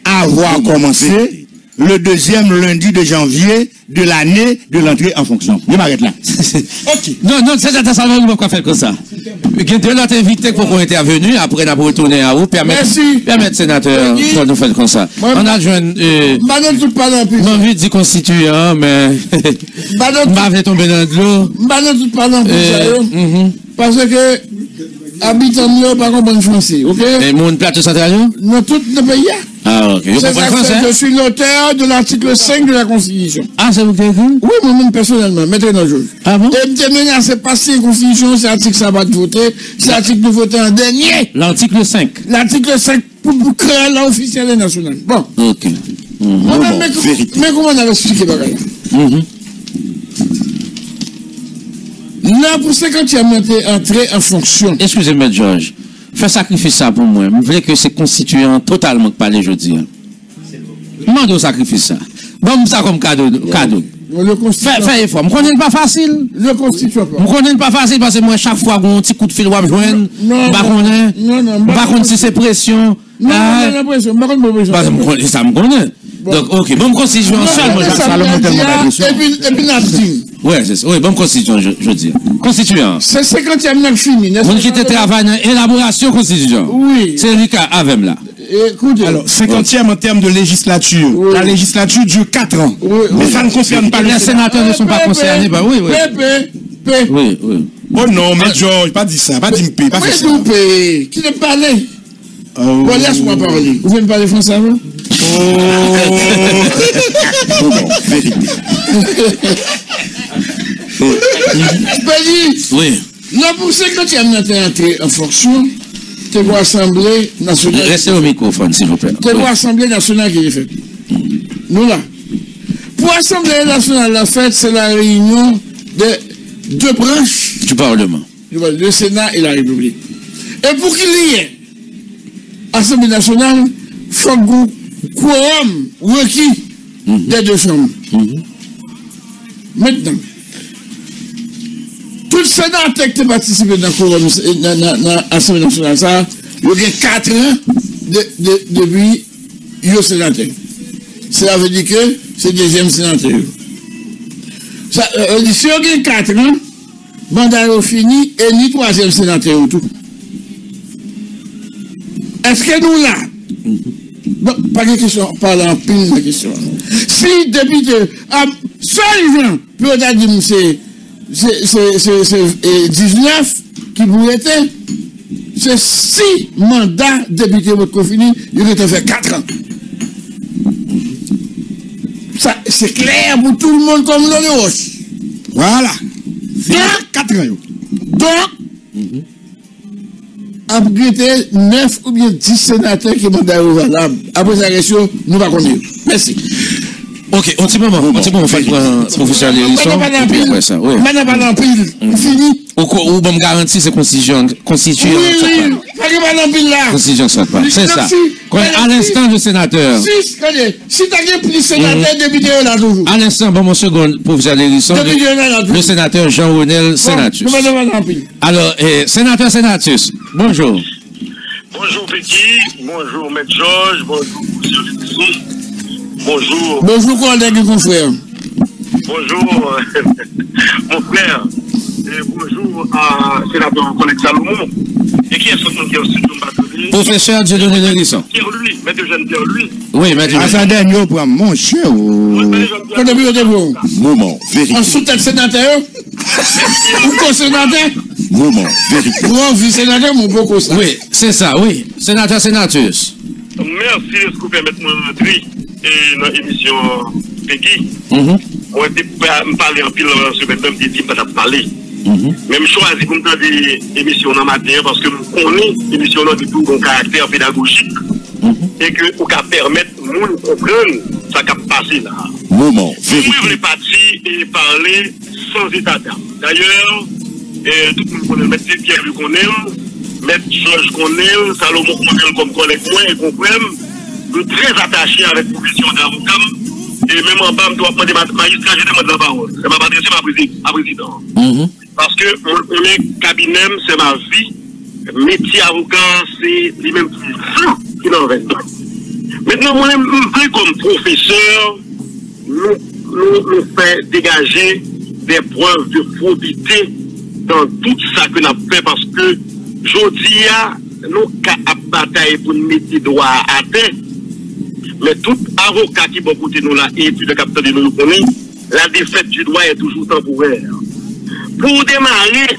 avoir commencé le deuxième lundi de janvier de l'année de l'entrée en fonction. Je m'arrête là. Ok. Non, c'est ça, on ne va pas faire comme ça. Il y a l'autre invité pour qu'on intervenu, après on a retourné à vous, permettre sénateur, de nous faire comme ça. On a joué j'ai envie de dire constituant, mais je vais tomber dans de l'eau. Parce que habitants ne pas comprendre français, ok? Et mon plateau central? Non, tout le pays. Ah, ok. Je suis l'auteur de l'article 5 de la Constitution. Ah, c'est vous qui avez écrit? Oui, moi-même personnellement, maintenant je. Ah bon? Et me menacé passer la Constitution, c'est l'article ça va de voter, c'est l'article de voter en dernier. L'article 5. L'article 5 pour créer l'officiel national. Bon. Ok. Mais comment on avait expliqué pareil? Là, pour 50e entrée en fonction. Excusez-moi, Georges. Fais sacrifice ça pour moi. Je voulais que c'est constituant totalement que parler aujourd'hui. Demande au sacrifice ça. Bon, ça comme cadeau. Fais effort. Je ne connais pas facile. Le constituant pas. Je ne connais pas facile parce que moi, chaque fois qu'on a un petit coup de fil, je me joindre. Par contre, si c'est pression. Non, pression. Par contre, ça me connaît. Donc, ok, bonne constitution seule, moi, Salomon tellement d'agression. Et puis, Napdim. Ouais, c'est ça. Oui, bonne constitution, je dis. Constituant. C'est 50e n'a fini, n'est-ce pas? On qui était travail dans l'élaboration constitution. Oui. C'est lui qui a avec là. Écoutez. Alors, 50e en termes de législature. Oui. La législature dure 4 ans. Oui, mais ça ne concerne pas les sénateurs ne sont pas concernés. Bah, oui, oui. Oui, oui. Oh non, mais Georges, pas dit ça. Pas dit me pas fait ça. Qui ne parlait? Bon, laisse-moi parler. Vous voulez me parler français avant? Oh non, vérité. Oui. Non, pour 50e entré en fonction, c'est pour l'Assemblée nationale. Restez au microphone, s'il vous plaît. C'est pour l'Assemblée nationale qui est faite. Nous là. Pour l'Assemblée nationale, la fête, c'est la réunion de 2 branches du Parlement. Le Sénat et la République. Et pour qu'il y ait Assemblée nationale, il faut un quorum requis des 2 chambres. Maintenant, tout le sénateur qui participe dans l'Assemblée nationale, ça, il y a 4 ans depuis le sénateur. Cela veut dire que c'est le 2e sénateur. Si on a 4 ans, le mandat est fini et ni 3e sénateur tout. Est-ce que nous là, bon, pas de question, pas en pile de question. Si député, seul gens peut dire c'est 19 qui vous était, c'est 6 mandats députés votre fini, il aurait fait 4 ans. Ça, c'est clair pour tout le monde comme l'eau de roche. Voilà. 4 ans. Donc, upgrader 9 ou bien 10 sénateurs qui mandat valable. Après sa question, nous va connaître. Merci. Ok, on dit moment, on fait le professeur Lérisson. Maintenant, pas d'empile. Fini. Ou bon garantie, c'est constitution. Oui, pas d'empile là. Constitution, c'est ça. À l'instant de sénateur. Si tu as plus sénateur, député là toujours. À l'instant, bon, mon second, professeur Lérisson, le sénateur Jean-Renel Sénatus. Alors, sénateur Sénatus, bonjour. Bonjour Petit, bonjour Maître Georges, bonjour monsieur. Bonjour. Bonjour, collègue et confrère. Bonjour, mon frère. Et bonjour à sénateur collègue Salomon. Et qui est ce nom qui est aussi de professeur Dieudonné Lérisson. Pierre-Louis, maître Jeanne Pierre-Louis. Oui, maître Jeanne. Attendez, pour mon cher. Moment, vérité. En sous-tête sénateur. Ou co-sénateur. Moment, vérité. Ou en vice-sénateur, mon beau co. Oui, c'est ça, oui. Sénateur Sénatus. Merci de ce que vous permettez de m'entrer dans l'émission Peggy. On était parler en pile sur le même dit pas parler. Même choisi comme dans des émissions dans matin parce que nous connaissons l'émission là du tout un caractère pédagogique et que pour permettre nous de comprendre ça qui a passé là. Moment. Vous voulez partir et parler sans état d'âme. D'ailleurs, tout le monde connaît le maître Pierre-Louis connaît, maître Georges connaît, Salomon connaît comme collègue moi et comprendre. Nous sommes très attachés avec la profession d'avocat. Et même en bas, je dois prendre des magistrats, je demande la parole. C'est ma adresse à président. Parce que mon cabinet, c'est ma vie. Métier avocat, c'est lui-même qui n'en veut pas. Maintenant, moi-même, comme professeur, nous fait dégager des preuves de probité dans tout ça que nous avons fait parce que je dis, nous avons bataille pour nous mettre droit à terre. Mais tout avocat qui va côté nous là et puis le capitaine de nous connaît, la défaite du droit est toujours temporaire. Pour démarrer,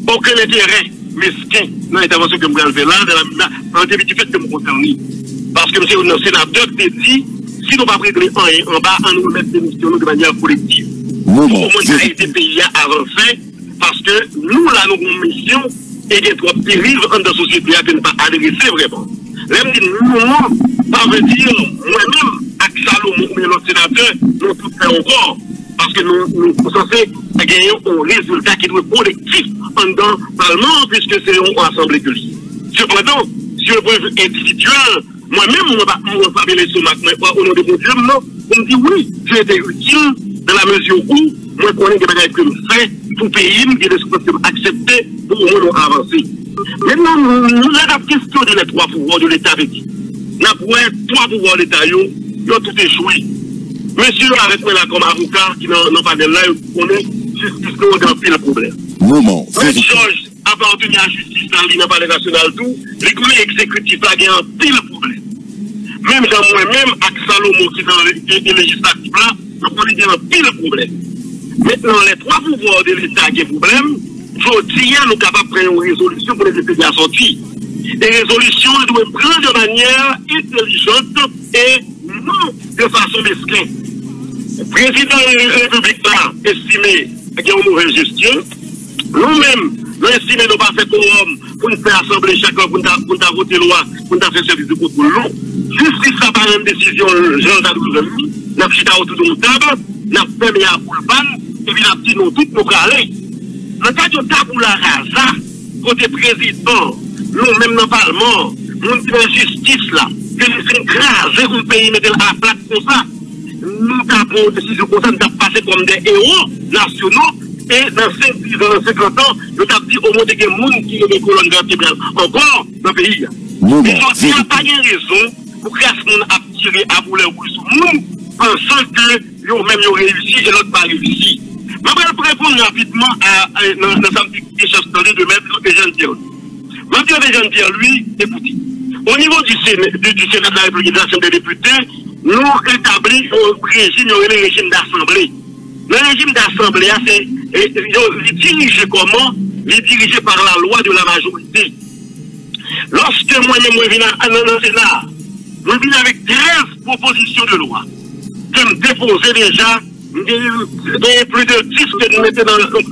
aucun intérêt mesquin dans l'intervention que je vais faire là, dans le début du fait que je me concerne. Parce que monsieur le sénateur te dit, si nous ne pas régler en bas, on nous met des missions de manière collective. Pour moi, ça a été payé avant fait, parce que nous là, nous avons une mission et des trois périls dans la société que nous ne pas adresser vraiment. L'aime dit nous, ça veut dire moi-même, avec Salomon, mais notre sénateur, nous tout fait encore. Parce que nous sommes censés gagner un résultat qui doit être collectif dans le Parlement, puisque c'est une assemblée que lui. Cependant, sur le point de vue individuel, moi-même, je ne vais pas me les au nom de mon Dieu, non. pour me dire oui, j'ai été utile dans la mesure où moi je connais des bagages que je fais pour pays, qui est accepté pour au moins avancer. Maintenant, nous avons questionné les trois pouvoirs de l'État avec qui. Nous avons trois pouvoirs de l'État, ils ont tout échoué. Monsieur, avec moi là comme avocat, qui n'ont pas de là, on est justice nous dans pile problème. Moment. Georges appartenu à la justice dans le palais national tout, les communes exécutifs là, il y a un pile problème. Même dans moi-même, avec Salomon qui est dans le législatif là, nous avons un pile problème. Maintenant, les trois pouvoirs de l'État qui ont problème, je dis, nous sommes capables de prendre une résolution pour les pays à sortir. Les résolutions doivent prendre de manière intelligente et non de façon mesquine. Le président de la République là estimé qu'il y a une mauvaise gestion. Nous-mêmes, nous estimons que nous pas fait quorum pour nous faire assembler chacun pour nous voter loi, pour nous faire service de contrôle. Justice n'a pas une décision, Jean-Jacques, nous avons chita autour de la table, nous avons fait meilleur pour le ban, et puis nous avons dit nous tous nous aller. Dans le cas de tabou la rasa, côté président, nous-mêmes dans le Parlement, nous avons la justice là, que nous sommes écrasés pour le pays mettre à la place comme ça. Nous avons une décision comme ça, nous avons passé comme des héros nationaux. Et dans 50 ans, nous avons dit au moins qu'il y a des gens qui ont des colonnes vertébrales encore dans le pays. Mais il n'y a pas de raison pour que ce monde a tiré à bouler au bout sur nous, pensant que nous-mêmes nous réussi et l'autre pas réussi. Je vais répondre rapidement à sa petite question de Maître Eugène-Pierre. Maître Eugène-Pierre, lui, écoutez, au niveau du Sénat de la République de la Chambre des députés, nous établissons un régime, le régime d'assemblée. Le régime d'assemblée, c'est dirigé comment? Il est dirigé par la loi de la majorité. Lorsque moi-même je viens dans le Sénat, je viens avec 13 propositions de loi que je déposais déjà, plus de 10 que nous mettions dans le code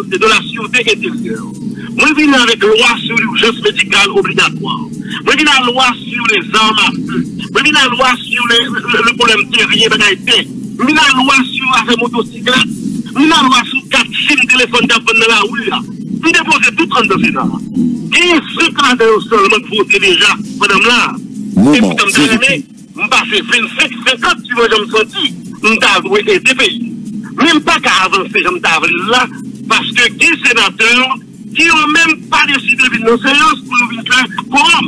de la sûreté intérieure. Moi je viens avec loi sur l'urgence médicale obligatoire. Moi je viens avec loi sur les armes à feu. Moi je viens avec loi sur le problème terrien de l'Haïti. Nous avons la loi sur la motocyclette, nous avons la loi sur 4 SIM téléphones dans la rue. Nous déposons tout en le Sénat. Et ce cadre seulement voter déjà, madame là. Et pour nous passer 25-50, tu vois, je me sens nous avons été des pays. Même pas qu'à avancer, je me là, parce que qui sénateurs qui n'ont même pas décidé de venir dans séance pour nous faire quorum.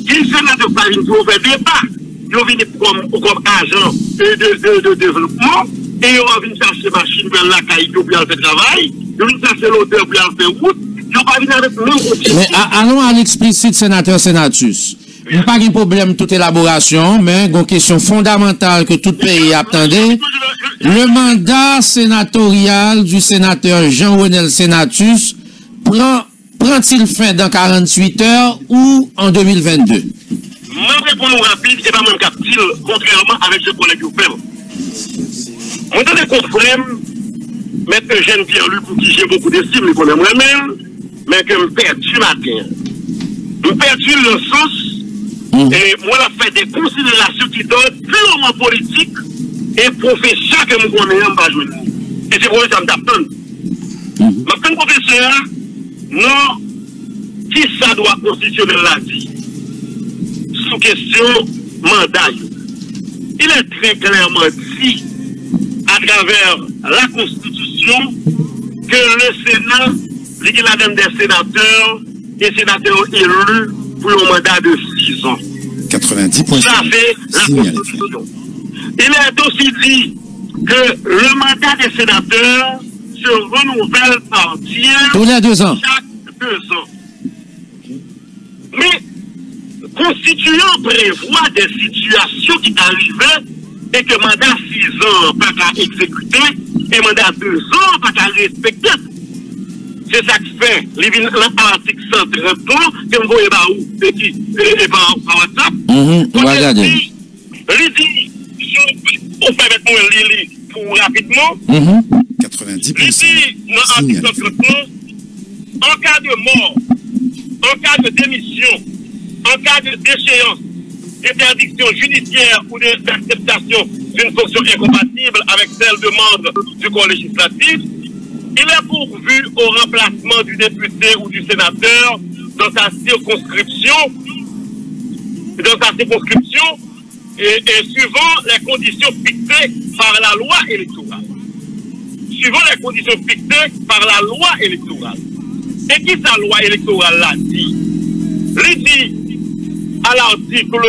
Qui sénateurs pas venir pour faire débat. Ils ont venu comme agent de développement et ils ont venu chercher machine pour la caille pour faire le travail. Ils ont venu chercher l'auteur pour faire route. Ils n'ont pas venu avec le même objectif. Mais allons à l'explicite, sénateur Sénatus. Il n'y a pas de problème toute élaboration, mais une question fondamentale que tout pays attendait. Le mandat sénatorial du sénateur Jean-Renel Sénatus prend-il fin dans 48 heures ou en 2022? Je réponds rapide et pas même captil, contrairement avec ce collègue qui fait. Moi, dans les confrères, Maître Eugène-Pierre, pour qui j'ai beaucoup d'estime, je connais moi-même, mais que je me perds du matin. Je me perds le sens, et moi, je fais des considérations qui donnent purement politiques et professeurs que je connais en bas. Et c'est pour ça que je m'attends. Maintenant, professeur, non, qui ça doit constituer la vie? Sous question mandat. Il est très clairement dit à travers la Constitution que le Sénat, l'Église des sénateurs et sénateurs élus pour un mandat de 6 ans. 90%. Ça fait la Constitution. Il est aussi dit que le mandat des sénateurs se renouvelle par tiers tous les 2 ans. Chaque 2 ans. Mais Constituant prévoit des situations qui arrivaient et que mandat 6 ans pas qu'à exécuter et mandat 2 ans pas qu'à respecter. C'est ça qui fait l'article 133 que vous voyez par où et par WhatsApp. On va regarder. Il dit, on fait avec moi Lili pour rapidement. 90%. Il dit dans l'article 133, en cas de mort, en cas de démission, en cas de déchéance, d'interdiction judiciaire ou d'acceptation d'une fonction incompatible avec celle de membre du corps législatif, il est pourvu au remplacement du député ou du sénateur dans sa circonscription et suivant les conditions fixées par la loi électorale. Suivant les conditions fixées par la loi électorale. Et qui sa loi électorale l'a dit? Il dit à l'article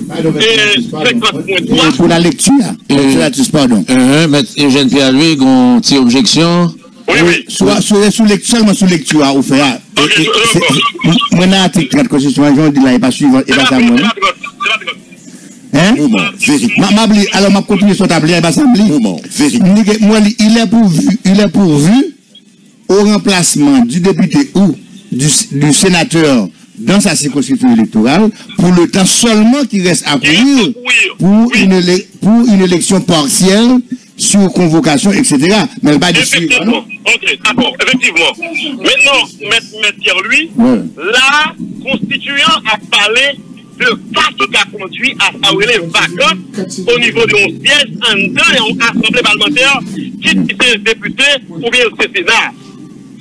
50.3. Pour la lecture, pardon. Mais Eugène Pierre, lui, une petite objection. Oui. Seulement sous lecture, ou faire. Moi, dans l'article 4 de la Constitution, je dis là, il n'est pas suivant, il n'est pas ça. Hein? Alors, je continue sur table, il n'est pas ça. Il est pourvu au remplacement du député ou du sénateur dans sa circonscription électorale pour le temps seulement qu'il reste à courir pour une élection partielle sur convocation, etc. Mais pas de suivre. Effectivement. Ok, d'accord, effectivement. Maintenant, M. Pierre, lui, la constituant a parlé de facto qui a conduit à les vacances au niveau de 11 sièges en dedans et en assemblée parlementaire qui était député ou bien le Sénat.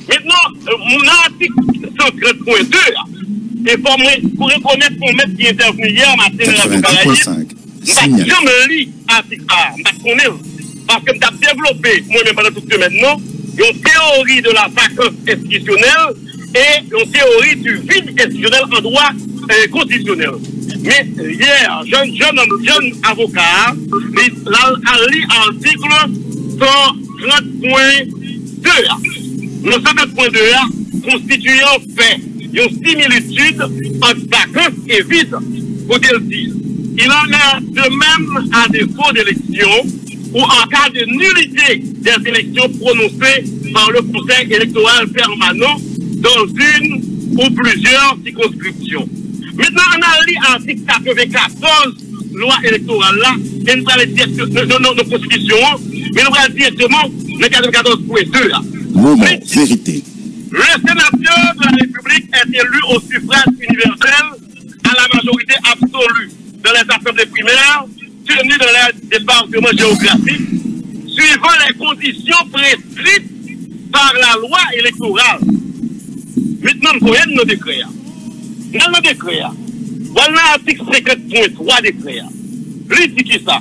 Maintenant, mon article 113.2, et pour reconnaître mon maître qui est intervenu hier matin dans la Caraïbe, je ne vais jamais lire l'article A, je ne connais pas. Parce que je vais développer, moi-même pendant toute semaine, une théorie de la vacance institutionnelle et une théorie du vide institutionnel en droit constitutionnel. Mais hier, jeune avocat a lu l'article 130.2. Le 130.2 constituant fait une similitude entre vacance et vide, pour dire. Il en est de même à défaut d'élection ou en cas de nullité des élections prononcées par le Conseil électoral permanent dans une ou plusieurs circonscriptions. Maintenant, on a lu l'article 94, loi électorale là, et nous allons dire nos constitutions, mais nous allons directement le 94.2 là. Vérité. Le sénateur de la République est élu au suffrage universel à la majorité absolue dans les assemblées primaires tenues dans les départements géographiques, suivant les conditions prescrites par la loi électorale. Maintenant, nous voyons nos décrets. Dans nos décrets, voilà l'article 50.3 décret. Lui dit qui ça?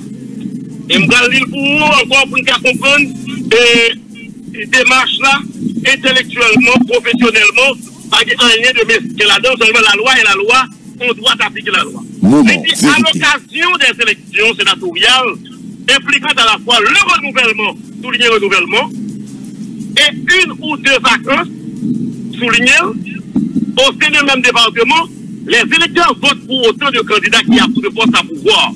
Et je vais le lire pour vous encore pour nous comprendre et démarche là, intellectuellement, professionnellement, pas rien de mesquin là-dedans, seulement la loi et la loi, on doit appliquer la loi. À l'occasion des élections sénatoriales, impliquant à la fois le renouvellement, souligné renouvellement, et une ou deux vacances, souligné, au sein du même département, les électeurs votent pour autant de candidats qui ont de poste à pouvoir.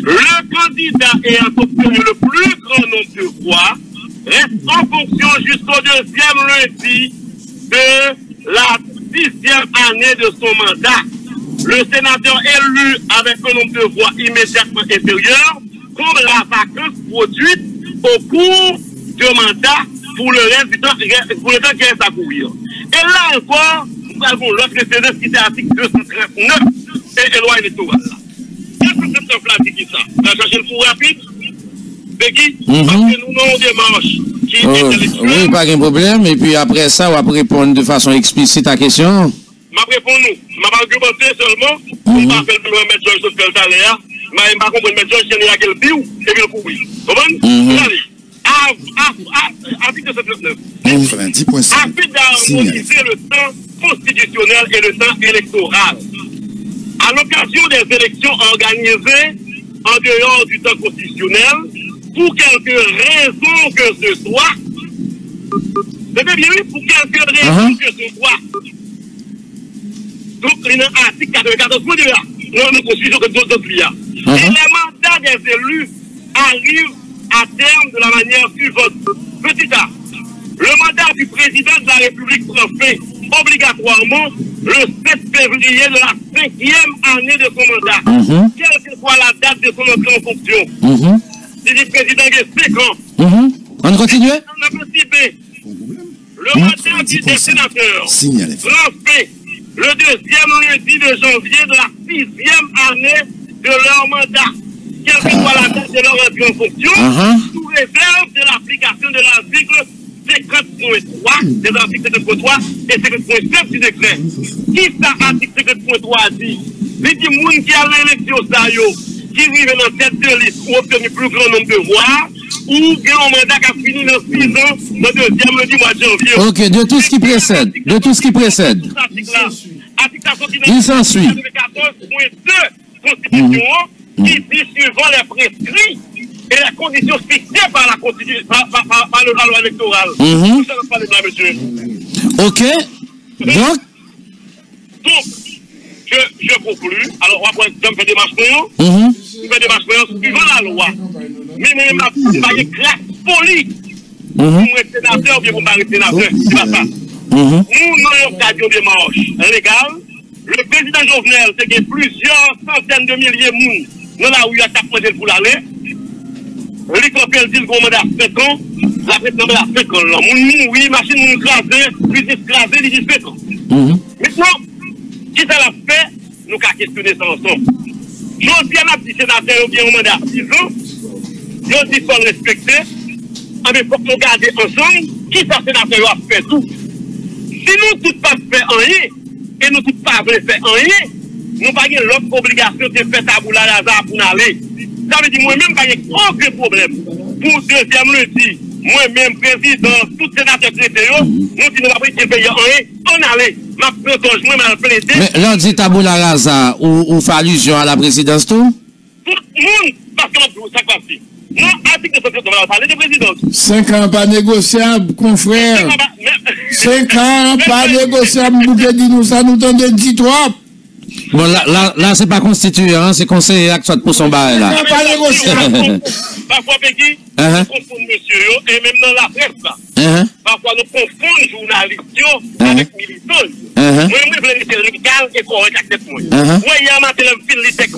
Le candidat ayant obtenu le plus grand nombre de voix reste en fonction jusqu'au deuxième lundi de la 6e année de son mandat. Le sénateur élu avec un nombre de voix immédiatement inférieur comme la vacance produite au cours du mandat pour le reste du temps, pour le temps qui reste à courir. Et là encore, nous avons l'autre précédent qui était article 239 et loi électorale. Qu'est-ce que c'est un dit ça? On va chercher le coup rapide. Peggy, parce que nous avons des démarches qui est intellectuelle. Oui, pas de problème. Et puis après ça, on va répondre de façon explicite à la question. Je réponds nous. Je vais argumenter seulement. Je ne vais pas faire le mettre Georges Sotkel tout à l'heure. Je ne vais pas comprendre mettre Georges qui a quel biou et puis le courir. Vous comprenez? Allez. Article 239. 90.5. Afin d'harmoniser le temps constitutionnel et le temps électoral. À l'occasion des élections organisées en dehors du temps constitutionnel, pour quelque raison que ce soit, c'est bien, pour quelque raison que ce soit. Donc, il y a un article 94 dans la Constitution que d'autres pays. Et les mandats des élus arrivent à terme de la manière suivante. Petit A, le mandat du président de la République prend fin obligatoirement le 7 février de la 5e année de son mandat. Quelle que soit la date de son entrée en fonction. Si le président a 5 ans. On continue? Le mandat des sénateurs prend fin le 2e lundi de janvier de la 6e année de leur mandat. Quelle que soit la date de leur entrée en fonction, sous réserve de l'application de l'article 50.3, des articles 50.3 et 50.7 du décret. Qui ça, article 50.3 dit? Il dit, moun qui a l'élection, ça yo, qui arrive dans tête de liste ou obtenu plus grand nombre de voix, ou bien un mandat qui a fini dans 6 ans, dans le deuxième lundi mois de janvier. Ok, de tout ce qui précède. De tout ce qui précède. Il s'ensuit. 14.2 Constitution qui dit suivant les prescrits et les conditions fixées par la Constitution, par le loi électorale. Tout ça, pas de là, monsieur. Ok. Donc, je conclue. Alors, on va prendre un peu de démarche pour nous. Suivant la loi. Mais je vais une classe poli. Pour être sénateur ou bien pour ne pas être sénateur. C'est pas ça. Nous avons occasion de démarche légale. Le président Jovenel, c'est qu'il y a plusieurs centaines de milliers de monde dans la rue à taper pour l'aller. L'Écopel dit qu'on mandat 5 ans. La présidente a 5 ans. Oui, machine nous écraser, plus écraser, il dit 5 ans. Maintenant, qui ça l'a fait, nous avons questionné ça ensemble. Je dis à petit sénateur ou bien un mandat 6 ans, je dis qu'il faut le respecter, mais il faut que nous gardions ensemble qui ça sénateur a fait tout. Si nous tous pas fait rien, et nous tous pas faire rien, nous pas l'autre obligation de faire tabou la hasard pour aller. Ça veut dire moi-même pas aucun problème. Pour deuxième lundi, moi-même président, tout sénateur traité, nous disons pas qu'il paye rien, on allait. Ma protège moi mal plaidé. Mais l'on dit tabou la rasa ou fait allusion à la présidence tout? Tout le monde, parce que ça va passer. Non, article 230, on va parler de présidence. 5 ans pas négociable, confrère. 5 ans pas négociable, vous dit nous ça, nous tendez dit trop. Bon, là c'est pas constituant, c'est conseiller acte pour son bail là. Pas négociable. Parfois, Peggy, nous confondons monsieur, et même dans la presse là. Parfois, nous confondons journalistes avec militants. Moi, je veux rester légal et correct avec moi. Moi, il y a un matin, je file les textes.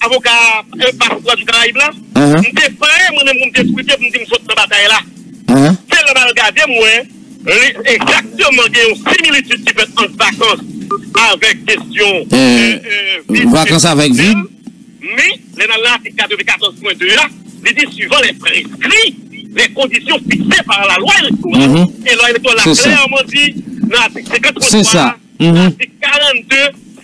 Avocat, parfois du Caraïbe là. Je suis prêt, moi, je me discuter pour me dire que je suis dans la bataille là. C'est le mal regardé, moi, exactement, il y a une similitude qui fait entre vacances avec question. Vacances avec vide. Mais, l'article 94.2 là, il dit suivant les prescrits, les conditions fixées par la loi électorale. Et la loi électorale a clairement dit, dans l'article 50.3, l'article 42,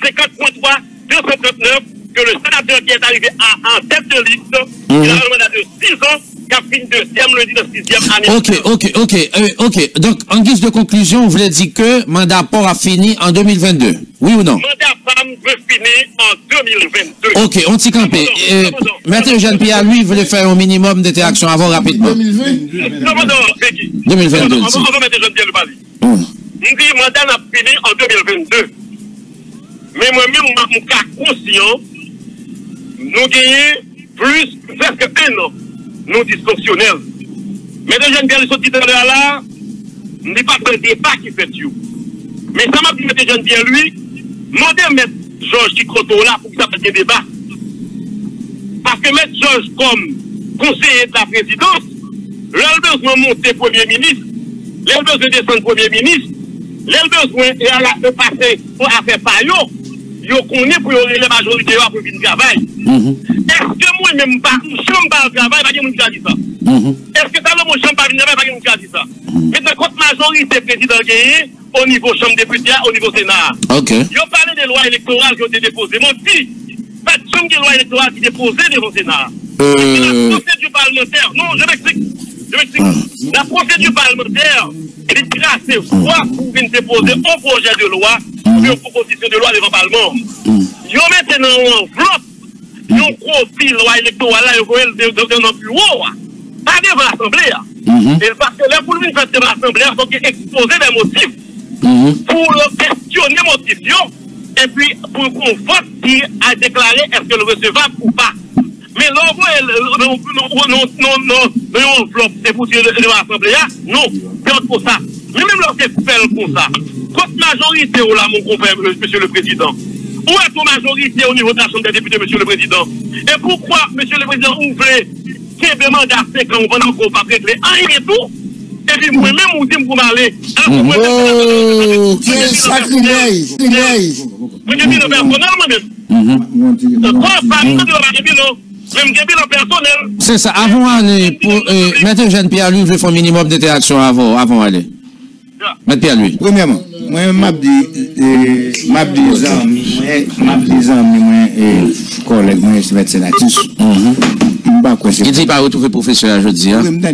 50.3, 239, que le sénateur qui est arrivé en tête de liste, il a un mandat de 6 ans, qui a fini deuxième lundi de 6e année. Ok. Donc, en guise de conclusion, vous voulez dire que mandat port a fini en 2022. Oui ou non? Mandat PAM veut finir en 2022. Ok, on t'y campe. Maître Eugène Pierre, lui, voulait faire un minimum d'interaction avant rapidement. 2022. On va mettre Eugène Pierre le parler. Nous disons mandat n'a fini en 2022. Mais moi-même, mon cas conscient, nous gagnons presque 1 an. Nous dysfonctionnels. Mais de jeunes Pierre, sorti de là, n'est pas un débat qui fait tout. Mais ça m'a dit, M. Jean Pierre, lui, demandez à M. Georges qui crotte là pour que ça fasse un débat. Parce que M. Georges, comme conseiller de la présidence, leur besoin de monter Premier ministre, leur besoin de descendre Premier ministre, leur besoin de passer pour faire paillot, ils connaissent pour la majorité pour venir travail. Est-ce que moi-même, je ne suis pas au travail, pas de dire ça? Est-ce que dans le chambre pas venir travail, pas de dire ça? Maintenant, quand la majorité président gagné au niveau chambre députés, au niveau Sénat. Ok. Ils ont parlé des lois électorales qui ont été déposées. Mon petit, pas de chambre de lois électorales qui sont déposées devant le Sénat. La procédure parlementaire, non, je m'explique. La procédure parlementaire, elle est tracée soit pour venir déposer un projet de loi ou une proposition de loi devant le Parlement. Ils ont maintenant en enveloppe. Ils ont profil loi électorale, ils ont dans le bureau, pas devant l'Assemblée. Et parce que là, pour venir faire devant l'Assemblée, il faut exposer des motifs pour questionner les motifs et puis pour qu'on vote qui a déclaré est-ce que le recevable ou pas. Mais là, non, enveloppe, c'est pour tirer devant l'Assemblée, non, c'est pour ça. Mais même lorsque c'est fait comme ça, quand majorité, là, mon confrère, monsieur le Président, où est la majorité au niveau de la Chambre des députés, monsieur le Président? Et pourquoi, monsieur le Président, vous voulez qu'il y ait des mandats 5 ans, on va encore pas régler rien et tout? Et puis moi-même, vous dites pour m'aller. Oh, quel sacrilège! Moi, je dis le personnel, moi-même. Quoi, famille, même personnel. C'est ça, avant aller, pour Maître Eugène Pierre, lui, veut faire un minimum d'interaction avant aller. Maître Pierre, lui. Premièrement, Moi, m'a dit collègue, moi, je vais être sénatrice. Il dit pas retrouver professeur aujourd'hui.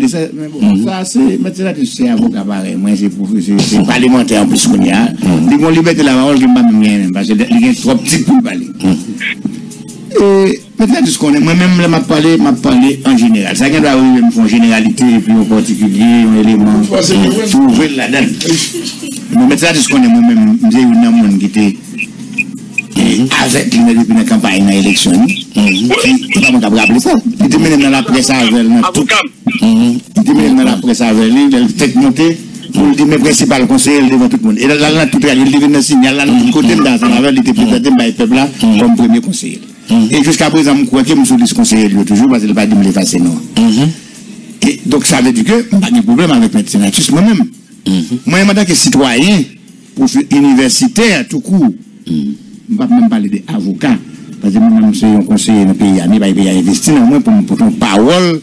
Ça, c'est sénatrice, c'est avocat pareil. Moi, c'est parlementaire en plus qu'on y a. Ils vont liberté la parole qui m'a même parce qu'il y a trop petit pour parler. Maintenant, tout ce qu'on est, moi-même, m'a parlé en général. Ça doit arriver, me font généralité, et puis en particulier, un élément, trouver là-dedans. Mais maintenant, tout ce qu'on est, moi-même, j'ai eu un monde qui était avec lui depuis la campagne, dans l'élection. Il n'a pas rappelé ça. Il était mené dans la presse avec lui. Il était mené dans la presse avec lui, il a fait monter. Pour le dire, mes principaux conseillers devant tout le monde. Et là, tout il devait un signal, là, de côté, dans sa il était présenté par le peuple là, comme premier conseiller. Et jusqu'à présent, je crois que je suis conseiller toujours, parce qu'il n'a pas dit me l'effacer, non. Et donc, ça veut dire que, pas de problème avec mes sénatrices, moi-même. Moi, en tant que citoyen, pour universitaire, tout court, je ne vais pas même parler d'avocat, parce que moi-même, je suis un conseiller dans le pays, je ne vais pas investir, au moins pour une parole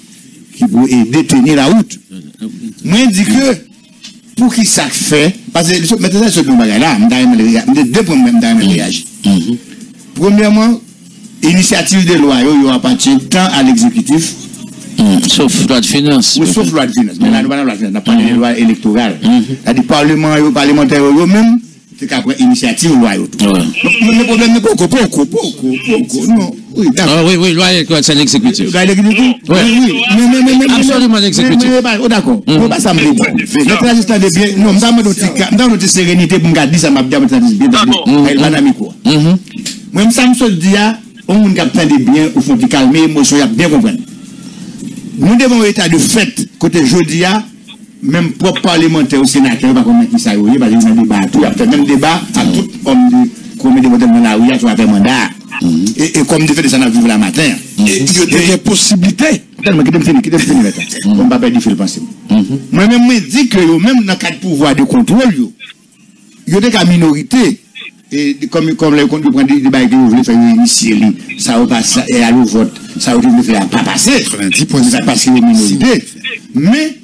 qui peut aider à tenir la route. Moi, je dis que, pour qui ça fait, parce que maintenant, ce bagage-là, je deux problèmes de réagir. Premièrement, initiative de loi, il appartient tant à l'exécutif. Sauf loi de finances. Oui, sauf loi de finances. Mais la loi de finances, on a parlé de loi électorale. C'est-à-dire, parlementaire, eux-mêmes, c'est qu'après initiative, loi. Mais le problème n'est pas non. Oui, d'accord. Oui, loi électorale, c'est l'exécutif. Loi l'exécutif? Oui. Mais absolument l'exécutif. D'accord. Pas ça me dit. Notre assistant de bien, non, dans notre sérénité, pour me garder ça, m'a bien, madame, quoi. Moi, ça me se dit, on a plein de biens, au fond, de calmer, émotion, il y a bien comprendre. Nous devons état de fait, côté jeudi, même propre parlementaire au sénateur, pas comme qui ça y est, parce qu'il y a un débat, il y a même débat à tout homme de combien de votes dans la rue, sur un mandat. Et comme de fait, ça n'a vu la matin. Il y a des possibilités. Tellement qu'il est fini, on ne va pas dire, il penser. Moi-même, je dis que même dans le cadre de pouvoir de contrôle, il y a des minorités. Et comme les comptes prennent des débats que vous voulez faire initier, ça va passer et aller au vote, ça va faire pas passer. 90%. Ça passe les minorités. Mais,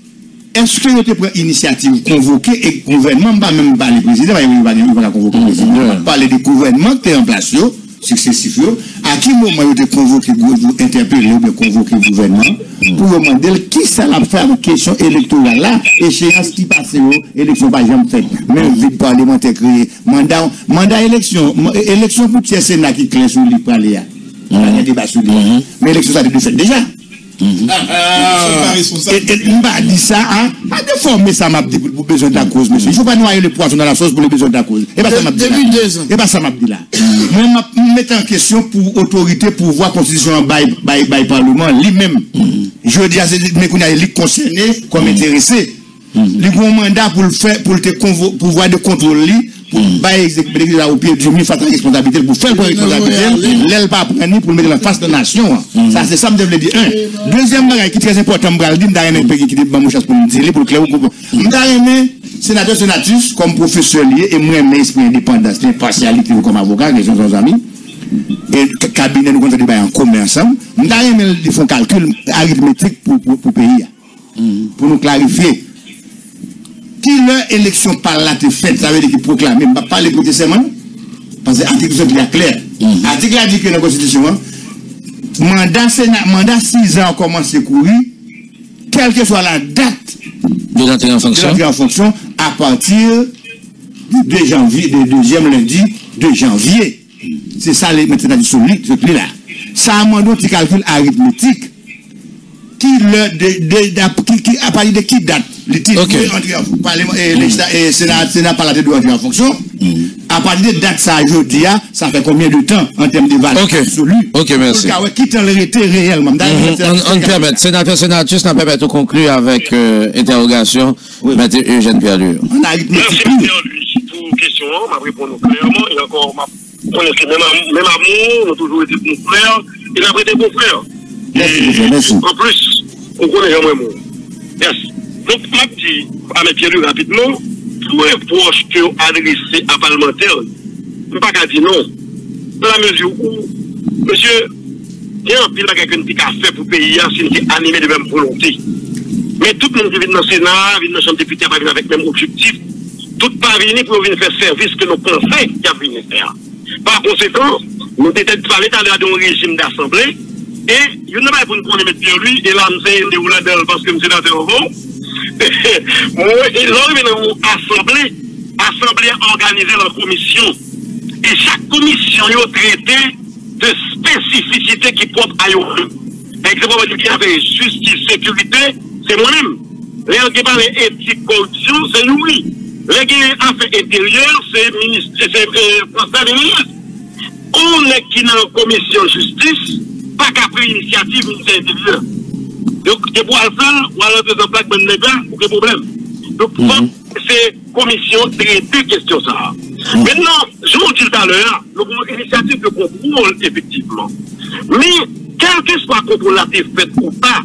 est-ce que vous avez pris initiative convoquer et le gouvernement, pas même pas le président, il va pas convoquer le président. Parler du gouvernement qui est en place, successif, à qui moment vous avez convoqué, vous interpellez ou bien convoquer le gouvernement pour demander qui ça l'a fait avec question électorale là, échéance qui passe, élection pas jamais faite, même vide parlementaire créé, mandat élection pour le Sénat qui clé sur le palais. Il y a un débat sur lui. Mais l'élection ça a été faite déjà. Et il m'a dit ça, à déformer ça m'a dit pour besoin de la cause, monsieur. Il ne faut pas noyer le poisson dans la sauce pour les besoins de la cause. Et pas ça m'a dit là. Et pas ça m'a dit là. Moi, je mets en question pour autorité, pouvoir, constitution, by parlement, lui-même. Je dis à ces mais qu'on a les concernés comme intéressés. Les gros mandats pour le faire, pour le pouvoir de contrôle, pour exécuter la au pied du mur, faire la responsabilité, pour faire la responsabilité, l'aile pas prendre pour mettre la face de la nation. Ça, c'est ça, me devait dire. Un. Deuxième bagage qui est très important, je vais dire, un pays qui dit, bon, chasse pour me dire, pour clair, je vais sénateur, sénatrice, comme professeur lié, et moi, mes esprit indépendance, l'impartialité, comme avocat, les gens sont amis. Et le cabinet, nous avons débat en commun ensemble. Je vais faire un calcul arithmétique pour le pays. Pour nous clarifier. Qui leur élection par là te fait, ça veut dire qu'il proclame, mais pas les côtés seulement, parce que l'article est clair. L'article a dit que la Constitution, mandat 6 ans commence à courir, quelle que soit la date de l'entrée en fonction, à partir du 2 janvier, du deuxième lundi de janvier. C'est ça les maintenant du solide, ce clé là. Ça a un petit calcul arithmétique qui à partir de qui date le titre de Sénat par la tête de entrer en fonction. À partir de date ça aujourd'hui, ça fait combien de temps en termes de valeur absolue? Ok, merci. Qui t'en l'était réellement? On permet, sénateur, sénatrice, on permet de conclure avec interrogation, M. Eugène Pierre-Louis. On a arithmétique. Merci Pierre-Louis pour question, m'a répondu clairement, et encore, même amour, on a toujours été bon frère, il a prêté bon frère. Merci. En plus, on connaît vraiment moi. Merci. Donc, je dis à M. Pierre-Louis rapidement, pour les proches que vous adressez à parlementaire, je ne peux pas dire non. Dans la mesure où, monsieur, il y a un pile de quelqu'un qui a fait pour le pays, c'est qui est animé de même volonté. Mais tout le monde qui vient dans le Sénat, vient dans la Chambre des députés, va venir avec le même objectif. tout pas venir pour venir faire service que nos conseils qui a venir faire. Par conséquent, nous peut-être parlé tout à l'heure d'un régime d'assemblée, et il n'y a pas pour nous connaître lui, et là, nous sommes des rouladels parce que nous sommes dans le bon. Ils ont dans une assemblée organisée en commission, et chaque commission est traitée de spécificités qui propres à eux. Exemple, qui avait justice, sécurité, c'est moi-même. Les gens qui parlent éthique, corruption, c'est nous. Les gens affaires intérieures, c'est François de ministre. On est qui dans la commission justice, pas qu'à prendre initiative ministère intérieur. Donc, c'est pour le faire, ou alors des emplois de nègres, aucun problème. Donc, c'est commission traiter question ça. Maintenant, je vous dis tout à l'heure, nous avons une initiative de contrôle, effectivement. Mais, quel que soit le contrôle fait ou pas,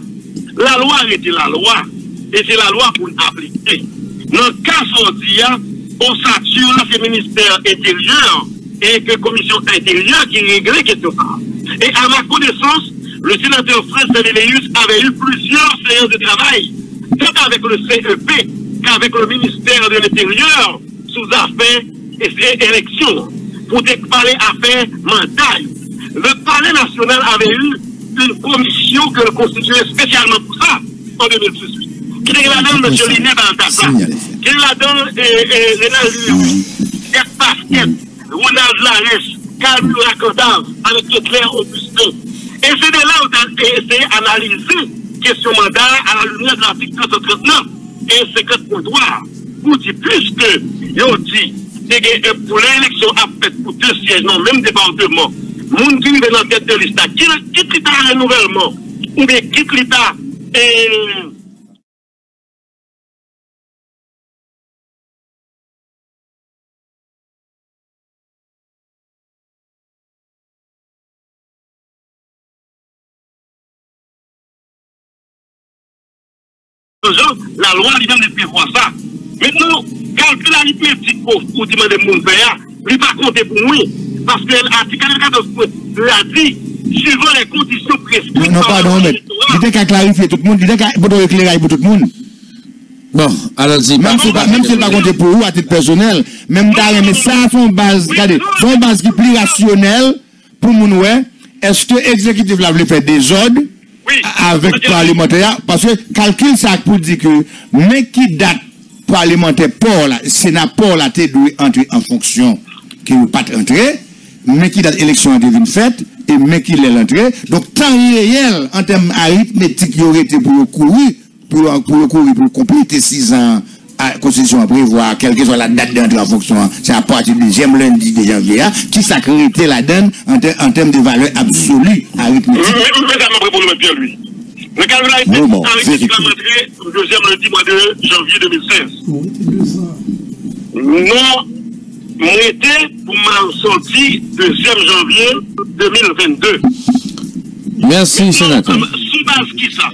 la loi est la loi, et c'est la loi pour l'appliquer. Dans le cas sorti, on s'assure c'est le ministère intérieur et que la commission intérieure qui règle la question ça. Et à ma connaissance, le sénateur Fred Sénéléus avait eu plusieurs séances de travail, tant avec le CEP qu'avec le ministère de l'Intérieur sous affaires et élections, pour parler affaires mentales. Le Palais national avait eu une commission que le constituait spécialement pour ça, en 2018. Qui est là-dedans, M. Liné Baltassa, qui est là-dedans, Léna Louis, Jack Pasquet, Ronald Lares, Calvin Racontav, avec Claire Augustin. Et c'est de là où on a essayé d'analyser la question mandat à la lumière de l'article 339 et 50.3. Pour dire, puisque, ils ont dit, pour l'élection à fait pour 2 sièges, non, même département, moun qui vient dans la tête de l'État, quitte l'État renouvellement, ou bien quitte l'État et... La loi lui-même ne prévoit ça. Maintenant, calcul arithmétique pour demander mon père, il ne va pas compter pour moi. Parce que l'article 14 l'a dit, suivant les conditions prescrites. Non, pardon, mais il était qu'à clarifier tout le monde, il était qu'à éclairer pour tout le monde. Bon, alors dis même si il ne va pas compter pour vous à titre personnel, même d'ailleurs, mais ça, son base, regardez, son base qui est plus rationnelle pour mon ouais, est-ce que l'exécutif là voulait faire des ordres? Oui, avec parlementaire, parce que calcul ça pour dire que, mais qui date parlementaire pour la, Sénat pour la tête doit entrer en fonction, qui ne pas entrer, mais qui date élection a devine faite, et mais qui l'est l'entrée. Donc, temps réel, en termes arithmétiques, il y aurait été pour courir, pour compléter 6 ans, à la Constitution à prévoir, quelle que soit la date d'entrée en fonction, c'est à partir du 2e lundi de janvier, qui s'accrédite la donne en termes de valeur absolue arithmétique. Le calcul a été arithmétique le 2e lundi mois de janvier 2016. Nous été pour ma sortie 2e janvier 2022. Merci, sénateur. Sous base qui ça?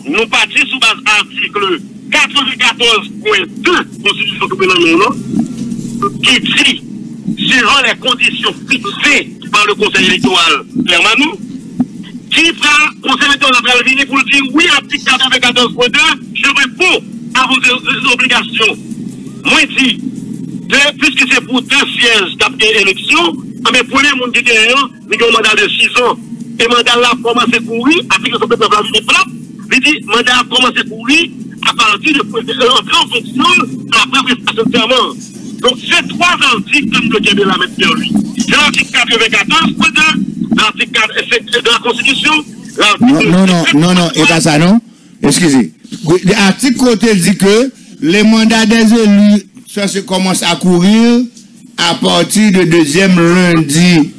Nous partons sous base article 94.2 Constitution qui dit, suivant les conditions fixées par le Conseil électoral permanent, qui fera Conseil électoral venir pour dire oui, article 94.2, je réponds à vos obligations. Moi, dit, puisque c'est pour 2 sièges d'élection, mais pour les gens qui gagnent, nous avons un mandat de 6 ans. Et le mandat là a commencé pour courir, article 94.2, il dit, le mandat a commencé pour courir à partir de l'entrée en fonction de la prestation de serment. Donc, c'est 3 articles que nous devons la mettre sur lui. C'est l'article 94.2, l'article 4 de la Constitution, Non, et pas ça, non? Excusez. L'article côté dit que les mandats des élus, ça se commence à courir à partir du 2e lundi,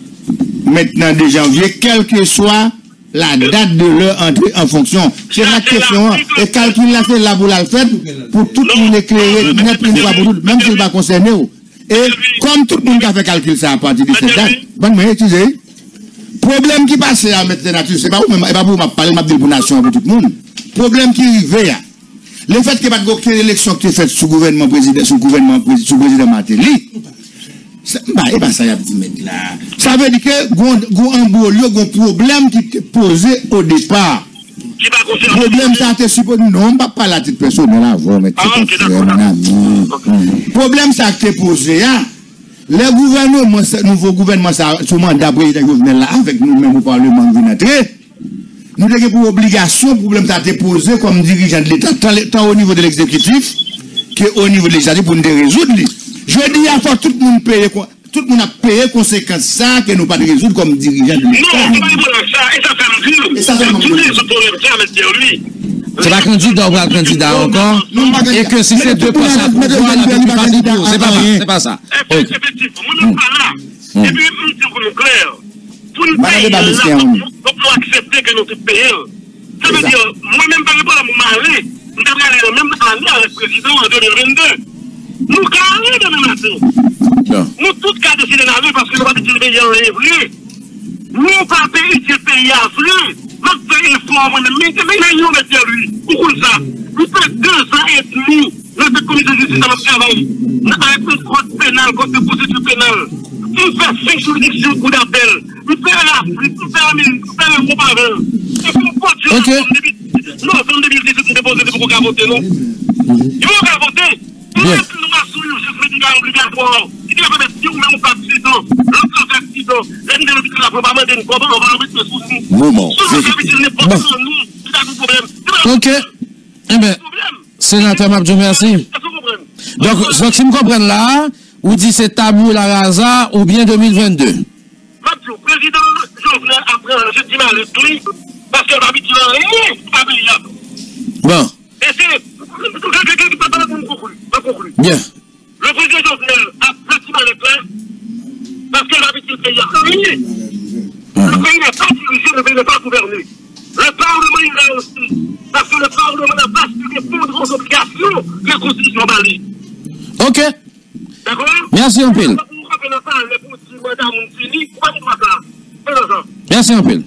maintenant de janvier, quel que soit la date de leur entrée en fonction. C'est la question. Et calcul là, c'est là pour la faire pour tout le monde éclairer, même s'il va concerner. Et comme tout le monde a fait calcul ça à partir de cette date, bon, mais excusez, problème qui passe à mettre nature, c'est pas pour parler de la nation pour tout le monde. Problème qui arrive, le fait qu'il n'y a pas de élection qui est faite sous gouvernement président, sous président Martelly, ça veut dire que il y a un problème qui est posé au départ. qui va concerner. Le problème, ça, t'es supposé, non, pas la titre personnelle avant, mais c'est pas mon ami. Problème, ça, t'es posé, hein. Le gouvernement, nouveau gouvernement, ça, sous mandat président Jovenel là, avec nous-mêmes au Parlement, nous avons pour obligation, le problème, ça, t'es posé comme dirigeant de l'État, tant au niveau de l'exécutif, qu'au niveau de l'exécutif, pour nous résoudre. Je dis, il faut tout le monde payer, tout le monde a payé conséquence ça, que nous pas de résoudre comme dirigeant de l'État. Non, c'est pas ça, et ça fait le Et ça fait tous les autres problèmes, ça, avec lui. C'est pas candidat ou pas candidat encore. Et que si c'est 2%, c'est pas ça. C'est pas ça. Effectivement, on n'est pas là. Et puis, nous disons clair. Pour nous payer là, pour accepter que nous te payons. Ça veut dire, moi-même, par rapport à mon mari, nous devons aller même année avec le président en 2022. Nous carrés demain matin. Nous tous cas décidé d'aller parce que nous avons dit le pays en révélé. Nous pas payer ce pays à flux. Notre pays est fort, mais nous mettons lui. Pourquoi ça? Nous faisons 2 ans et demi. Notre comité de justice dans le travail. Avec un code pénal, code de procédure pénale. Nous faisons 5 juridictions coup d'appel. Nous faisons l'Afrique, nous faisons un groupe avec. Et pour pourquoi non, c'est en 2018 nous déposons pour qu'on vote, non? Ils vont voter. Nous avons assuré le chef médical obligatoire. Il doit mettre si ou même pas 6 ans. L'autre fait 6 ans. L'année de l'hôpital a probablement des problèmes. On va remettre le souci. Moment. Ok. Eh bien, sénateur Mabdou, merci. Donc, si je comprends là, ou dit c'est tabou la raza ou bien 2022? Mabdou, président Jovenel après je dis mal le clé parce que l'habitude est habillable. Bon. Et c'est. Bien. Le président Jovenel a pratiquement le clé parce que l'habitude est habillée. Le pays n'est pas dirigé, le pays n'est pas gouverné. Le Parlement il est aussi. Parce que le Parlement n'a pas su répondre aux obligations de la Constitution Bali. Ok. D'accord? Merci un peu. Merci un peu.